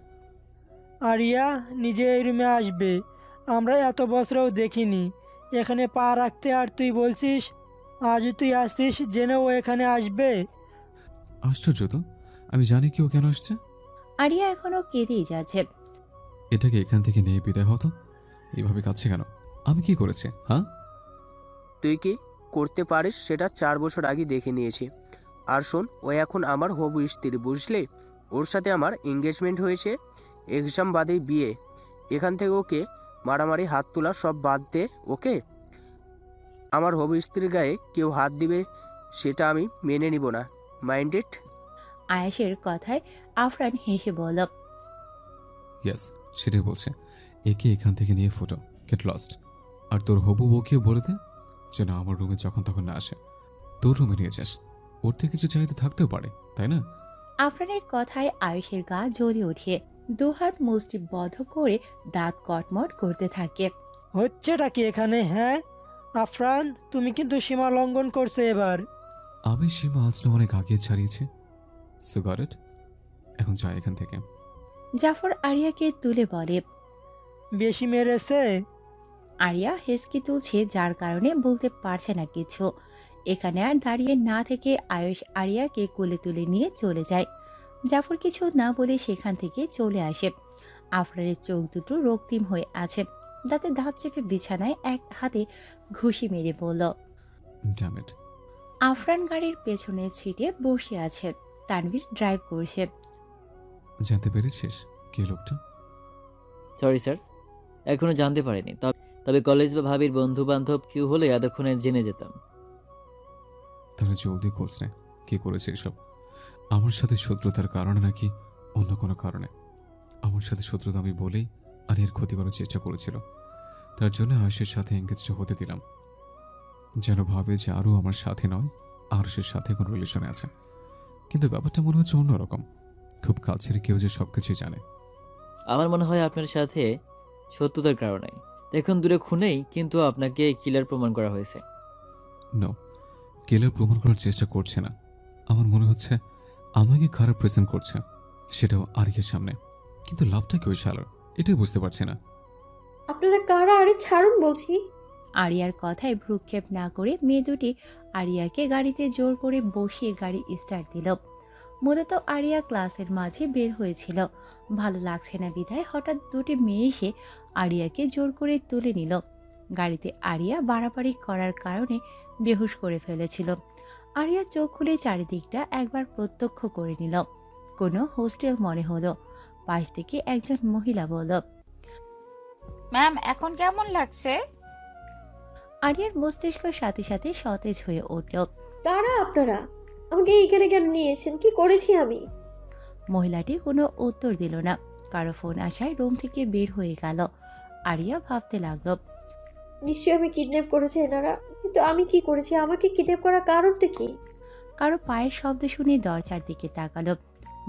আরিয়া নিজে এই রুমে আসবে, আমরা এত বছরেও দেখিনি এখানে পা রাখতে, আর তুই বলছিস আজ তুই আসছিস জেনে ও এখানে আসবে? আশ্চর্য তো, আমি জানি কি ও কেন আসছে। আরিয়া এখনো কেঁদেই যাচ্ছে। এটাকে এখান থেকে নিয়ে বিদায় হতো। এইভাবে কাঁদছে কেন? আমি কি করেছি? হ্যাঁ, তুই কি করতে পারিস সেটা 4 বছর আগে দেখে নিয়েছি। আর শোন, ও এখন আমার হবু স্ত্রী, বুঝলি? ওর সাথে আমার এঙ্গেজমেন্ট হয়েছে, এক্সাম বাদেই বিয়ে। এখান থেকে ওকে মারামারি হাত তোলা সব বাদ দে। ওকে, আমার হবু স্ত্রীর গায়ে কেউ হাত দিবে সেটা আমি মেনে নিব না। মাইন্ডেড? আয়েশের কথায় আফরান হেসে বলল, ইয়েস, সেটাই বলছে। একে এখান থেকে নিয়ে ফুটো, গেট লস্ট। আর তোর হবু বউকেও বলে দে যেন আমার রুমে যখন তখন না আসে। তোর রুমে নিয়ে যাস, ওর থেকে কিছু চাইতে থাকতেও পারে, তাই না? আফরানের কথায় আয়েশের গা জ্বলে ওঠে। দুহাত মুষ্টিবদ্ধ করে দাঁত কটমট করতে থাকে। হচ্ছেটা কি এখানে? হ্যাঁ আফরান, তুমি কিন্তু সীমা লঙ্ঘন করছো এবার। আমি সীমা আজ না অনেক আগে ছাড়িয়েছি। সো গট ইট, এখন যাই এখান থেকে। জাফর আরিয়াকে তুলে বলে, বেশি মেরেছে? আরিয়া হেসকি তুলছে, যার কারণে বলতে পারছে না কিছু। এখানে আর দাঁড়িয়ে না থেকে আয়েশ আরিয়াকে কোলে তুলে নিয়ে চলে যায়। জাফর কিছু না বলে সেখান থেকে চলে আসে। আফরানের চোখ দুটো রক্তিম হয়ে আছে। দাঁতে দাঁত চেপে বিছানায় এক হাতে ঘুষি মেরে বলল, ড্যাম ইট। আফরান গাড়ির পেছনের সিটে বসে আছে। তানভীর ড্রাইভ করছে। জানতে পেরেছিস কে লোকটা? সরি স্যার, এখনো জানতে পারিনি। তবে কলেজ বা ভাবির বন্ধু বান্ধব কেউ হলে এতক্ষণে জেনে যেতাম। তাহলে জলদি খোঁজ নে, কে করেছে এসব। আমার সাথে শত্রুতার কারণে নাকি অন্য কোনো কারণে? আমার সাথে শত্রুতা আমি বলেই আর এর ক্ষতি করার চেষ্টা করেছিল। তার জন্য আয়েশের সাথে এঙ্গেজটা হতে দিলাম, যেন ভাবে যে আরও আমার সাথে নয়, আরশের সাথে কোনো রিলেশনে আছে। কিন্তু ব্যাপারটা মনে হচ্ছে অন্যরকম। খুব কাছের কেউ যে সবকিছু জানে। আমার মনে হয় আপনার সাথে সত্যতার কারণে। দেখুন, দূরে খুনেই কিন্তু আপনাকে কিলার প্রমাণ করা হয়েছে। নো, কেলার প্রমাণ করার চেষ্টা করছে না। আমার মনে হচ্ছে আমাকে খারাপ প্রেজেন্ট করছে, সেটাও আরিয়ার সামনে। কিন্তু লাভটা কি ওই শালার, এটাই বুঝতে পারছি না। আপনারা কারা? আরে ছাড়ুন বলছি। আরিয়ার কথায় ভ্রুক্ষেপ না করে মেয়ে দুটি আরিয়াকে গাড়িতে জোর করে বসিয়ে গাড়ি স্টার্ট দিল। মূলত আরিয়া ক্লাসের মাঝে বের হয়েছিল, ভালো লাগছে না বিধায় হঠাৎ দুটি মেয়ে এসে আরিয়াকে জোর করে তুলে নিল। গাড়িতে আরিয়া বাড়াবাড়ি করার কারণে বেহুশ করে ফেলেছিল। আরিয়া চোখ খুলে চারিদিকটা একবার প্রত্যক্ষ করে নিল। কোনো হোস্টেল মনে হলো। পাশ থেকে একজন মহিলা বলল, ম্যাম এখন কেমন লাগছে? আরিয়ার মস্তিষ্ক সাথে সাথে সতেজ হয়ে উঠল। কারা আপনারা? আমাকে এইখানে কেন নিয়ে এসেছেন? কি করেছি আমি? মহিলাটি কোনো উত্তর দিল না। কারো ফোন আসায় রুম থেকে বের হয়ে গেল। আরিয়া ভাবতে লাগলো, নিশ্চয়ই আমি কিডন্যাপ করেছে এনারা, কিন্তু কিন্তু আমি কি করেছি? আমাকে কিডন্যাপ করার কারণটা কি? কারো পায়ের শব্দ শুনে দরজার দিকে তাকালো।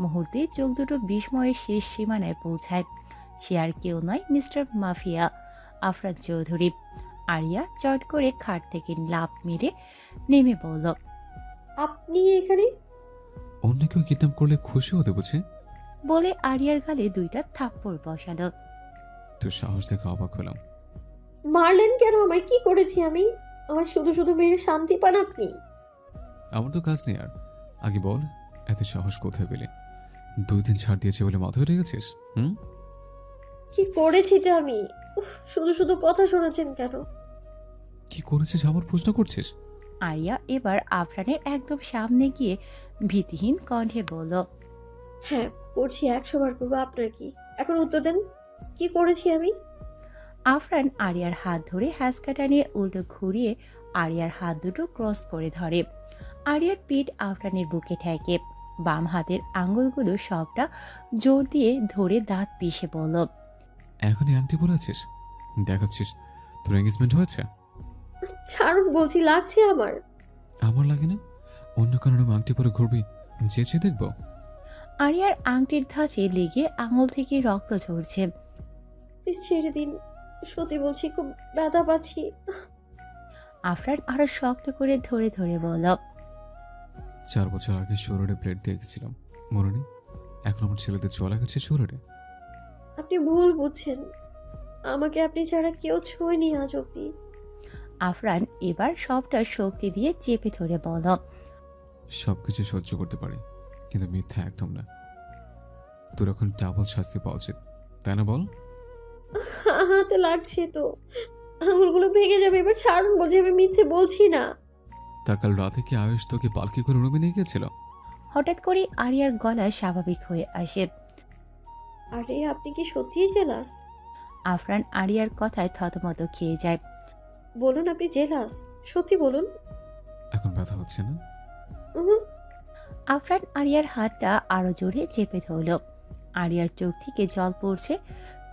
মুহূর্তে চোখ দুটো বিস্ময়ের শেষ সীমানায় পৌঁছায়। সে আর কেউ নয়, মিস্টার মাফিয়া আফরান চৌধুরী। আরিয়া চট করে খাট থেকে লাফ মেরে নেমে পড়ল। আপনি এখানে? অন্য কেউ কিডন্যাপ করলে খুশি হতে বুঝি? বলে আরিয়ার গালে দুইটা থাপ্পড় বসালো। তোর সাহস দেখে অবাক হলাম। মারলেন কেন আমায়? কি করেছি আমি? আমার শুধু শুধু মেরে শান্তি পান আপনি? আমার তো কাজ নেই আর। আগে বল, এত সাহস কোথায় পেলে? 2 দিন ছাড় দিয়েছে বলে মাথায় উঠে গেছিস? কি করেছিটা আমি? শুধু শুধু কথা শোনাচ্ছেন কেন? কি করেছিস আবার প্রশ্ন করছিস? আরিয়া এবার আফরানের একদম সামনে গিয়ে ভীতিহীন কণ্ঠে বলল। হ্যাঁ করছি, 100 বার করবো। আপনার কি? এখন উত্তর দেন, কি করেছি আমি? আফরান আরিয়ার হাত ধরে হ্যাসকাটা নিয়ে উল্টো ঘুরিয়ে আরিয়ার হাত দুটো ক্রস করে ধরে। আরিয়ার পিঠ আফরানের বুকে ঠেকে। বাম হাতের আঙ্গুলগুলো সবটা জোর দিয়ে ধরে দাঁত পিষে বলল। এখনই আংটি পরে আছিস? দেখাচ্ছিস তোর এঙ্গেজমেন্ট হয়েছে? ছাড়ুন বলছি, লাগছে আমার। আমার লাগে না? অন্য কারণে আংটি পরে ঘুরবি, আমি চেয়ে চেয়ে দেখবো? আরিয়ার আংটির ধাঁচে লেগে আঙুল থেকে রক্ত ঝরছে। প্লিজ ছেড়ে দিন, সত্যি বলছি খুব ব্যথা পাচ্ছি। আফরান আরো শক্ত করে ধরে ধরে বলল। 4 বছর আগে শরীরে প্লেট দিয়ে গেছিলাম, মনে নেই? এখন আমার ছেলেদের চলা গেছে শরীরে। আপনি ভুল বুঝছেন, আমাকে আপনি ছাড়া কেউ ছোঁয়নি আজ অব্দি। আফরান এবার সবটা শক্তি দিয়ে চেপে ধরে বলল। সবকিছু সহ্য করতে পারি, কিন্তু মিথ্যা একদম না। তোর এখন ডাবল শাস্তি পাওয়া উচিত, তাই না বল? হাতে লাগছে তো, আঙুলগুলো ভেঙে যাবে। এবার ছাড়ুন বলছি, আমি মিথ্যে বলছি না। তা কাল রাতে কি আয়ুষ তোকে পালকি করে রুমে নিয়ে গিয়েছিল? হঠাৎ করে আরিয়ার গলা স্বাভাবিক হয়ে আসে। আরে আপনি কি সত্যিই জেলাস? আফরান আরিয়ার কথায় থতমত খেয়ে যায়। বলুন আপনি জেলাস, সত্যি বলুন। এখন ব্যথা হচ্ছে না? উহুম। আফরান আরিয়ার হাতটা আরো জোরে চেপে ধরল। আরিয়ার চোখ থেকে জল পড়ছে।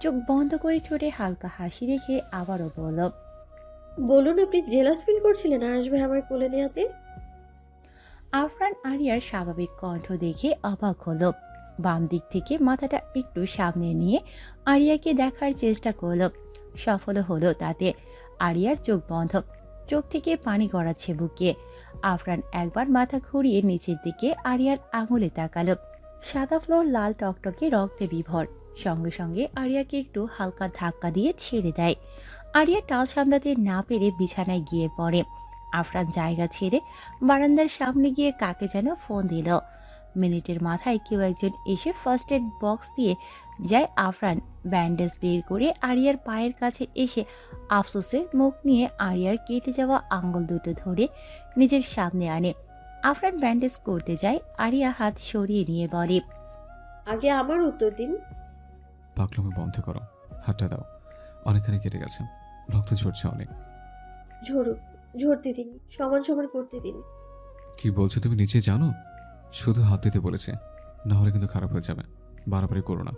চোখ বন্ধ করে ঠোঁটে হালকা হাসি রেখে আবারও বলল। বলুন আপনি জেলাস ফিল করছিলেন আয়ুষ ভাই আমার কোলে নেওয়াতে? আফরান আরিয়ার স্বাভাবিক কণ্ঠ দেখে অবাক হলো। বাম দিক থেকে মাথাটা একটু সামনে নিয়ে আরিয়াকে দেখার চেষ্টা করলো। সফল হলো তাতে। আরিয়ার চোখ বন্ধ, চোখ থেকে পানি গড়াচ্ছে বুকে। আফরান একবার মাথা ঘুরিয়ে নিচের দিকে আরিয়ার আঙুলে তাকালো। সাদা ফ্লোর লাল টকটকে রক্তে বিভর। সঙ্গে সঙ্গে আরিয়াকে একটু হালকা ধাক্কা দিয়ে ছেড়ে দেয়। আরিয়া টাল সামলাতে না পেরে বিছানায় গিয়ে পড়ে। আফরান জায়গা ছেড়ে বারান্দার সামনে গিয়ে কাকে যেন ফোন দিল। মিনিটের মাথায় কেউ একজন এসে ফার্স্ট এড বক্স দিয়ে যায়। আফরান ব্যান্ডেজ বের করে আরিয়ার পায়ের কাছে এসে আফসোসের মুখ নিয়ে আরিয়ার কেটে যাওয়া আঙ্গুল দুটো ধরে নিজের সামনে আনে। আফরান ব্যান্ডেজ করতে যায়। আরিয়া হাত সরিয়ে নিয়ে বলে। আগে আমার উত্তর দিন। পাগলামি বন্ধ করো, হাতটা দাও। অনেকখানি কেটে গেছে, রক্ত ঝরছে অনেক। ঝরুক, ঝরতে দিন, সমান সমান করতে দিন। কি বলছো তুমি নিচে জানো? শুধু হাত দিতে বলেছে, না হলে কিন্তু খারাপ হয়ে যাবে। বাড়াবাড়ি করো না।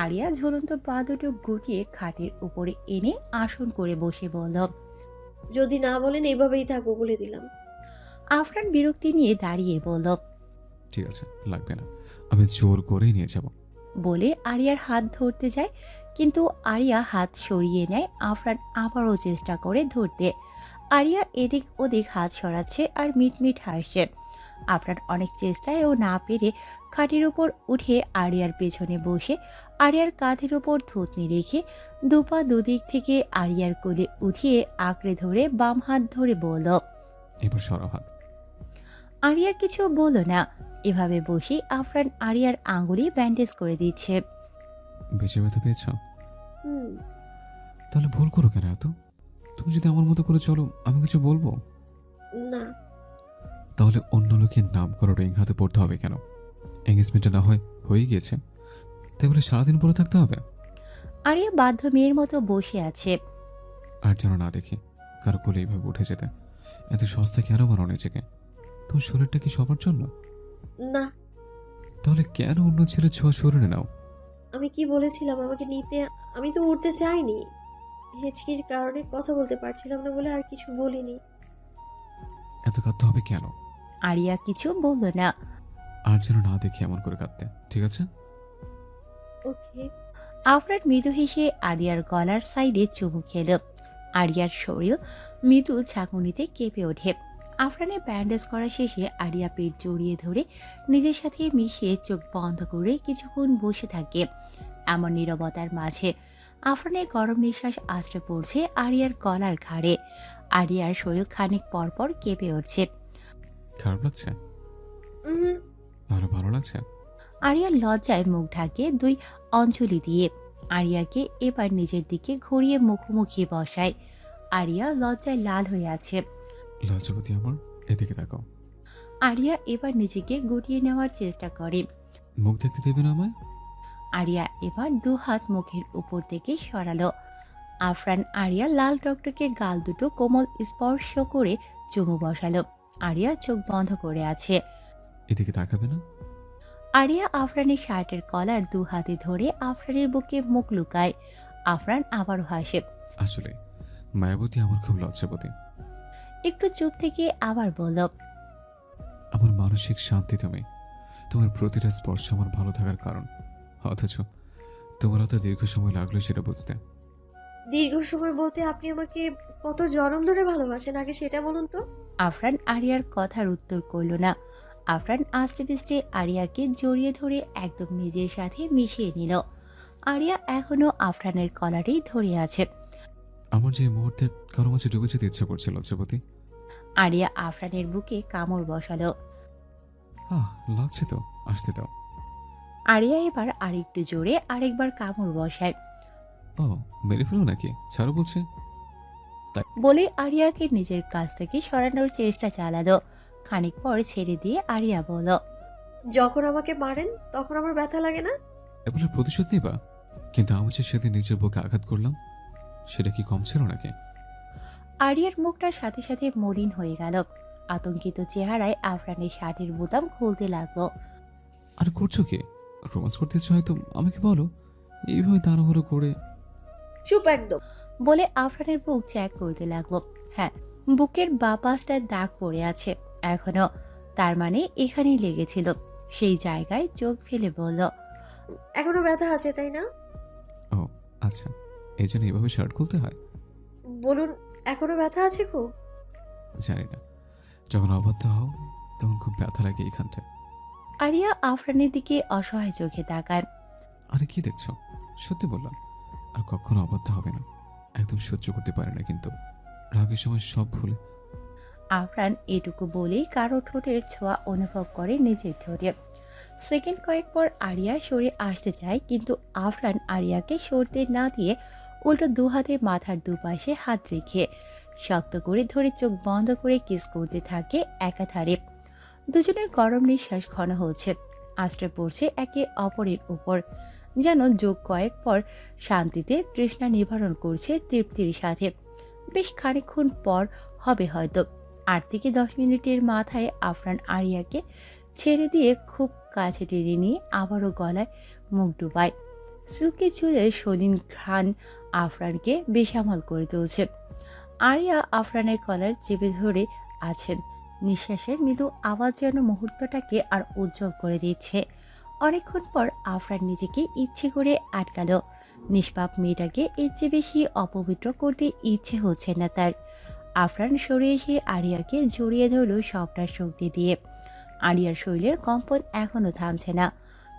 আরিয়া ঝুলন্ত পা দুটো গুটিয়ে খাটের উপরে এনে আসন করে বসে বলল। যদি না বলেন এভাবেই থাকবো বলে দিলাম। আফরান বিরক্তি নিয়ে দাঁড়িয়ে বলল। ঠিক আছে, লাগবে না, আমি জোর করেই নিয়ে যাব। বলে আরিয়ার হাত ধরতে যায়, কিন্তু আরিয়া হাত সরিয়ে নেয়। আফরান আবারও চেষ্টা করে ধরতে। আরিয়া এদিক ওদিক হাত সরাচ্ছে আর মিটমিট হাসছে। আফরান অনেক চেষ্টায়ও না পেরে খাটের উপর উঠে আরিয়ার পেছনে বসে আরিয়ার কাঁধের উপর থুতনি রেখে দুপা দুদিক থেকে আরিয়ার কোলে উঠিয়ে আঁকড়ে ধরে বাম হাত ধরে বলল। এবার সরাও হাত। আরিয়া কিছু বলল না। এভাবে বসে আফরান আরিয়ার আঙ্গুলে ব্যান্ডেজ করে দিচ্ছে। বেশি ব্যথা পেয়েছ? হুম। তাহলে ভুল করো কেন এত? তুমি যদি আমার মতো করে চলো, আমি কিছু বলবো না। তাহলে অন্য লোকের নাম করো রিং হাতে পড়তে হবে কেন? এঙ্গেজমেন্টটা না হয় হয়ে গিয়েছে, তাই বলে সারাদিন পরে থাকতে হবে? আরিয়া বাধ্য মেয়ের মতো বসে আছে। আর যেন না দেখি কারো কোলে এইভাবে উঠে যেতে। এত সস্তা কেন বানাও নিজেকে? তোমার শরীরটা কি সবার জন্য? না। তাহলে কেন অন্য ছেলে ছোঁয়া শরীরে নাও? আমি কি বলেছিলাম আমাকে নিতে? আমি তো উঠতে চাইনি। হেঁচকির কারণে কথা বলতে পারছিলাম না বলে আর কিছু বলিনি। এত কাঁদতে হবে কেন? আরিয়া কিছু বলল না। আর যেন না দেখি এমন করে কাঁদতে, ঠিক আছে? ওকে। আফরান মৃদু হেসে আরিয়ার গলার সাইডে চুমু খেল। আরিয়ার শরীর মৃদু ঝাঁকুনিতে কেঁপে ওঠে। আফরানের ব্যান্ডেজ করা শেষে আরিয়া পেট জড়িয়ে ধরে নিজের সাথে মিশিয়ে চোখ বন্ধ করে কিছুক্ষণ বসে থাকে। এমন নীরবতার মাঝে আফরানের গরম নিঃশ্বাস আছড়ে পড়ছে আরিয়ার গলার ঘাড়ে। আরিয়ার শরীর খানিক পরপর কেঁপে উঠছে। খারাপ লাগছে? ভালো ভালো লাগছে? আরিয়ার লজ্জায় মুখ ঢাকে দুই অঞ্জলি দিয়ে আরিয়াকে এবার নিজের দিকে ঘুরিয়ে মুখোমুখি বসায়। আরিয়া লজ্জায় লাল হয়ে আছে। লজ্জাবতী আমার, এদিকে তাকাও। আরিয়া এবার নিজেকে গুটিয়ে নেওয়ার চেষ্টা করে। মুখ দেখতে দেবে না আমায়? আরিয়া এবার দু হাত মুখের উপর থেকে সরালো। আফরান আরিয়া লাল টকটকে গাল দুটো কোমল স্পর্শ করে চুমু বসালো। আরিয়া চোখ বন্ধ করে আছে। এদিকে তাকাবে না? আরিয়া আফরানের শার্টের কলার দু হাতে ধরে আফরানের বুকে মুখ লুকায়। আফরান আবারও হাসে। আসলে মায়াবতী আমার খুব লজ্জাবতী। একটু চুপ থেকে আবার বলল, আমার মানসিক শান্তি তুমি। তোমার প্রতিটা স্পর্শ আমার ভালো থাকার কারণ। অথচ তোমার অত দীর্ঘ সময় লাগলো সেটা বুঝতে। দীর্ঘ সময় বলতে আপনি আমাকে কত জনম ধরে ভালোবাসেন আগে সেটা বলুন তো। আফরান আরিয়ার কথার উত্তর করল না। আফরান আস্তে পিস্তে আরিয়াকে জড়িয়ে ধরে একদম নিজের সাথে মিশিয়ে নিল। আরিয়া এখনো আফরানের কলারেই ধরে আছে। আমার যে মুহূর্তে কারো মাঝে ডুবে যেতে ইচ্ছা করছে লজ্জাবতী। আরিয়া আফরানের বুকে কামড় বসালো। লাগছে তো, আসতে দাও। আরিয়া এবার আরেকটু জোরে আরেকবার কামড় বসায়। ও মেরে ফেলো নাকি? ছাড়ো বলছে। বলে আরিয়াকে নিজের কাছ থেকে সরানোর চেষ্টা চালালো। খানিক পর ছেড়ে দিয়ে আরিয়া বলল, যখন আমাকে মারেন তখন আমার ব্যথা লাগে না? এবার প্রতিশোধ নিবা? কিন্তু আমি যে সেদিন নিজের বুকে আঘাত করলাম সেটা কি কম ছিল নাকি? আরিয়ার মুখটার সাথে সাথে মলিন হয়ে গেল। আতঙ্কিত চেহারায় আফরানের শার্টের বোতাম খুলতে লাগলো। আর করছো কি? রোমান্স করতে ইচ্ছে হয়তো আমাকে বলো, এইভাবে তাড়াহুড়ো করে। চুপ একদম। বলে আফরানের বুক চেক করতে লাগলো। হ্যাঁ, বুকের বাঁ পাশটায় দাগ পড়ে আছে এখনো। তার মানে এখানেই লেগেছিল। সেই জায়গায় চোখ ফেলে বলল, এখনো ব্যথা আছে তাই না? ও আচ্ছা, এই জন্য এভাবে শার্ট খুলতে হয়? বলুন, এখনো ব্যথা আছে খুব? জানি না, যখন অবাধ্য হও তখন খুব ব্যথা লাগে এইখানটায়। আরিয়া আফরানের দিকে অসহায় চোখে তাকায়। আরে কি দেখছো? সত্যি বললাম, আর কখনো অবাধ্য হবে না। একদম সহ্য করতে পারে না কিন্তু রাগের সময় সব ভুলে। আফরান এটুকু বলেই কারো ঠোঁটের ছোঁয়া অনুভব করে নিজের ঠোঁটে। সেকেন্ড কয়েক পর আরিয়া সরে আসতে চায়, কিন্তু আফরান আরিয়াকে সরতে না দিয়ে উল্টো দু হাতে মাথার দুপাশে হাত রেখে শক্ত করে ধরে চোখ বন্ধ করে কিস করতে থাকে একাধারে। দুজনের গরম নিঃশ্বাস ঘন হচ্ছে, আশ্রয় পড়ছে একে অপরের উপর, যেন যোগ কয়েক পর শান্তিতে তৃষ্ণা নিবারণ করছে তৃপ্তির সাথে। বেশ খানিকক্ষণ পর হবে হয়তো। 8 থেকে 10 মিনিটের মাথায় আফরান আরিয়াকে ছেড়ে দিয়ে খুব কাছে টেনে নিয়ে আবারও গলায় মুখ ডুবায়। সিল্কি চুলে সলিন ঘ্রাণ আফরানকে বেসামাল করে তুলছে। আরিয়া আফরানের কলার চেপে ধরে আছেন। নিঃশ্বাসের মৃদু আওয়াজ যেন মুহূর্তটাকে আর উজ্জ্বল করে দিচ্ছে। অনেকক্ষণ পর আফরান নিজেকে ইচ্ছে করে আটকালো। নিষ্পাপ মেয়েটাকে এর চেয়ে বেশি অপবিত্র করতে ইচ্ছে হচ্ছে না তার। আফরান সরে এসে আরিয়াকে জড়িয়ে ধরল সবটা শক্তি দিয়ে। আরিয়ার শরীরের কম্পন এখনো থামছে না,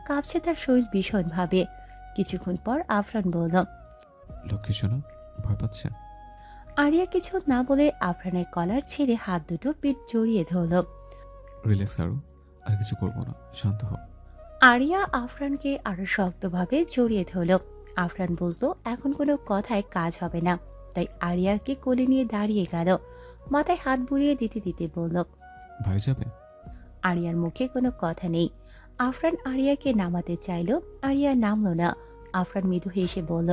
কাঁপছে তার শরীর ভীষণভাবে। কিছুক্ষণ পর আফরান বলল, লক্ষ্মী শোনো, ভয় পাচ্ছে? আরিয়া কিছু না বলে আফরানের কলার ছেড়ে হাত দুটো পিঠ জড়িয়ে ধরল। রিল্যাক্স আরো, আর কিছু করবো না, শান্ত হও। আরিয়া আফরানকে আরো শক্তভাবে জড়িয়ে ধরল। আফরান বুঝলো এখন কোনো কথায় কাজ হবে না, তাই আরিয়াকে কোলে নিয়ে দাঁড়িয়ে গেল। মাথায় হাত বুলিয়ে দিতে দিতে বলল, বাড়ি যাবে? আরিয়ার মুখে কোনো কথা নেই। আফরান আরিয়াকে নামাতে চাইল, আরিয়া নামলো না। আফরান মৃদু হেসে বলল,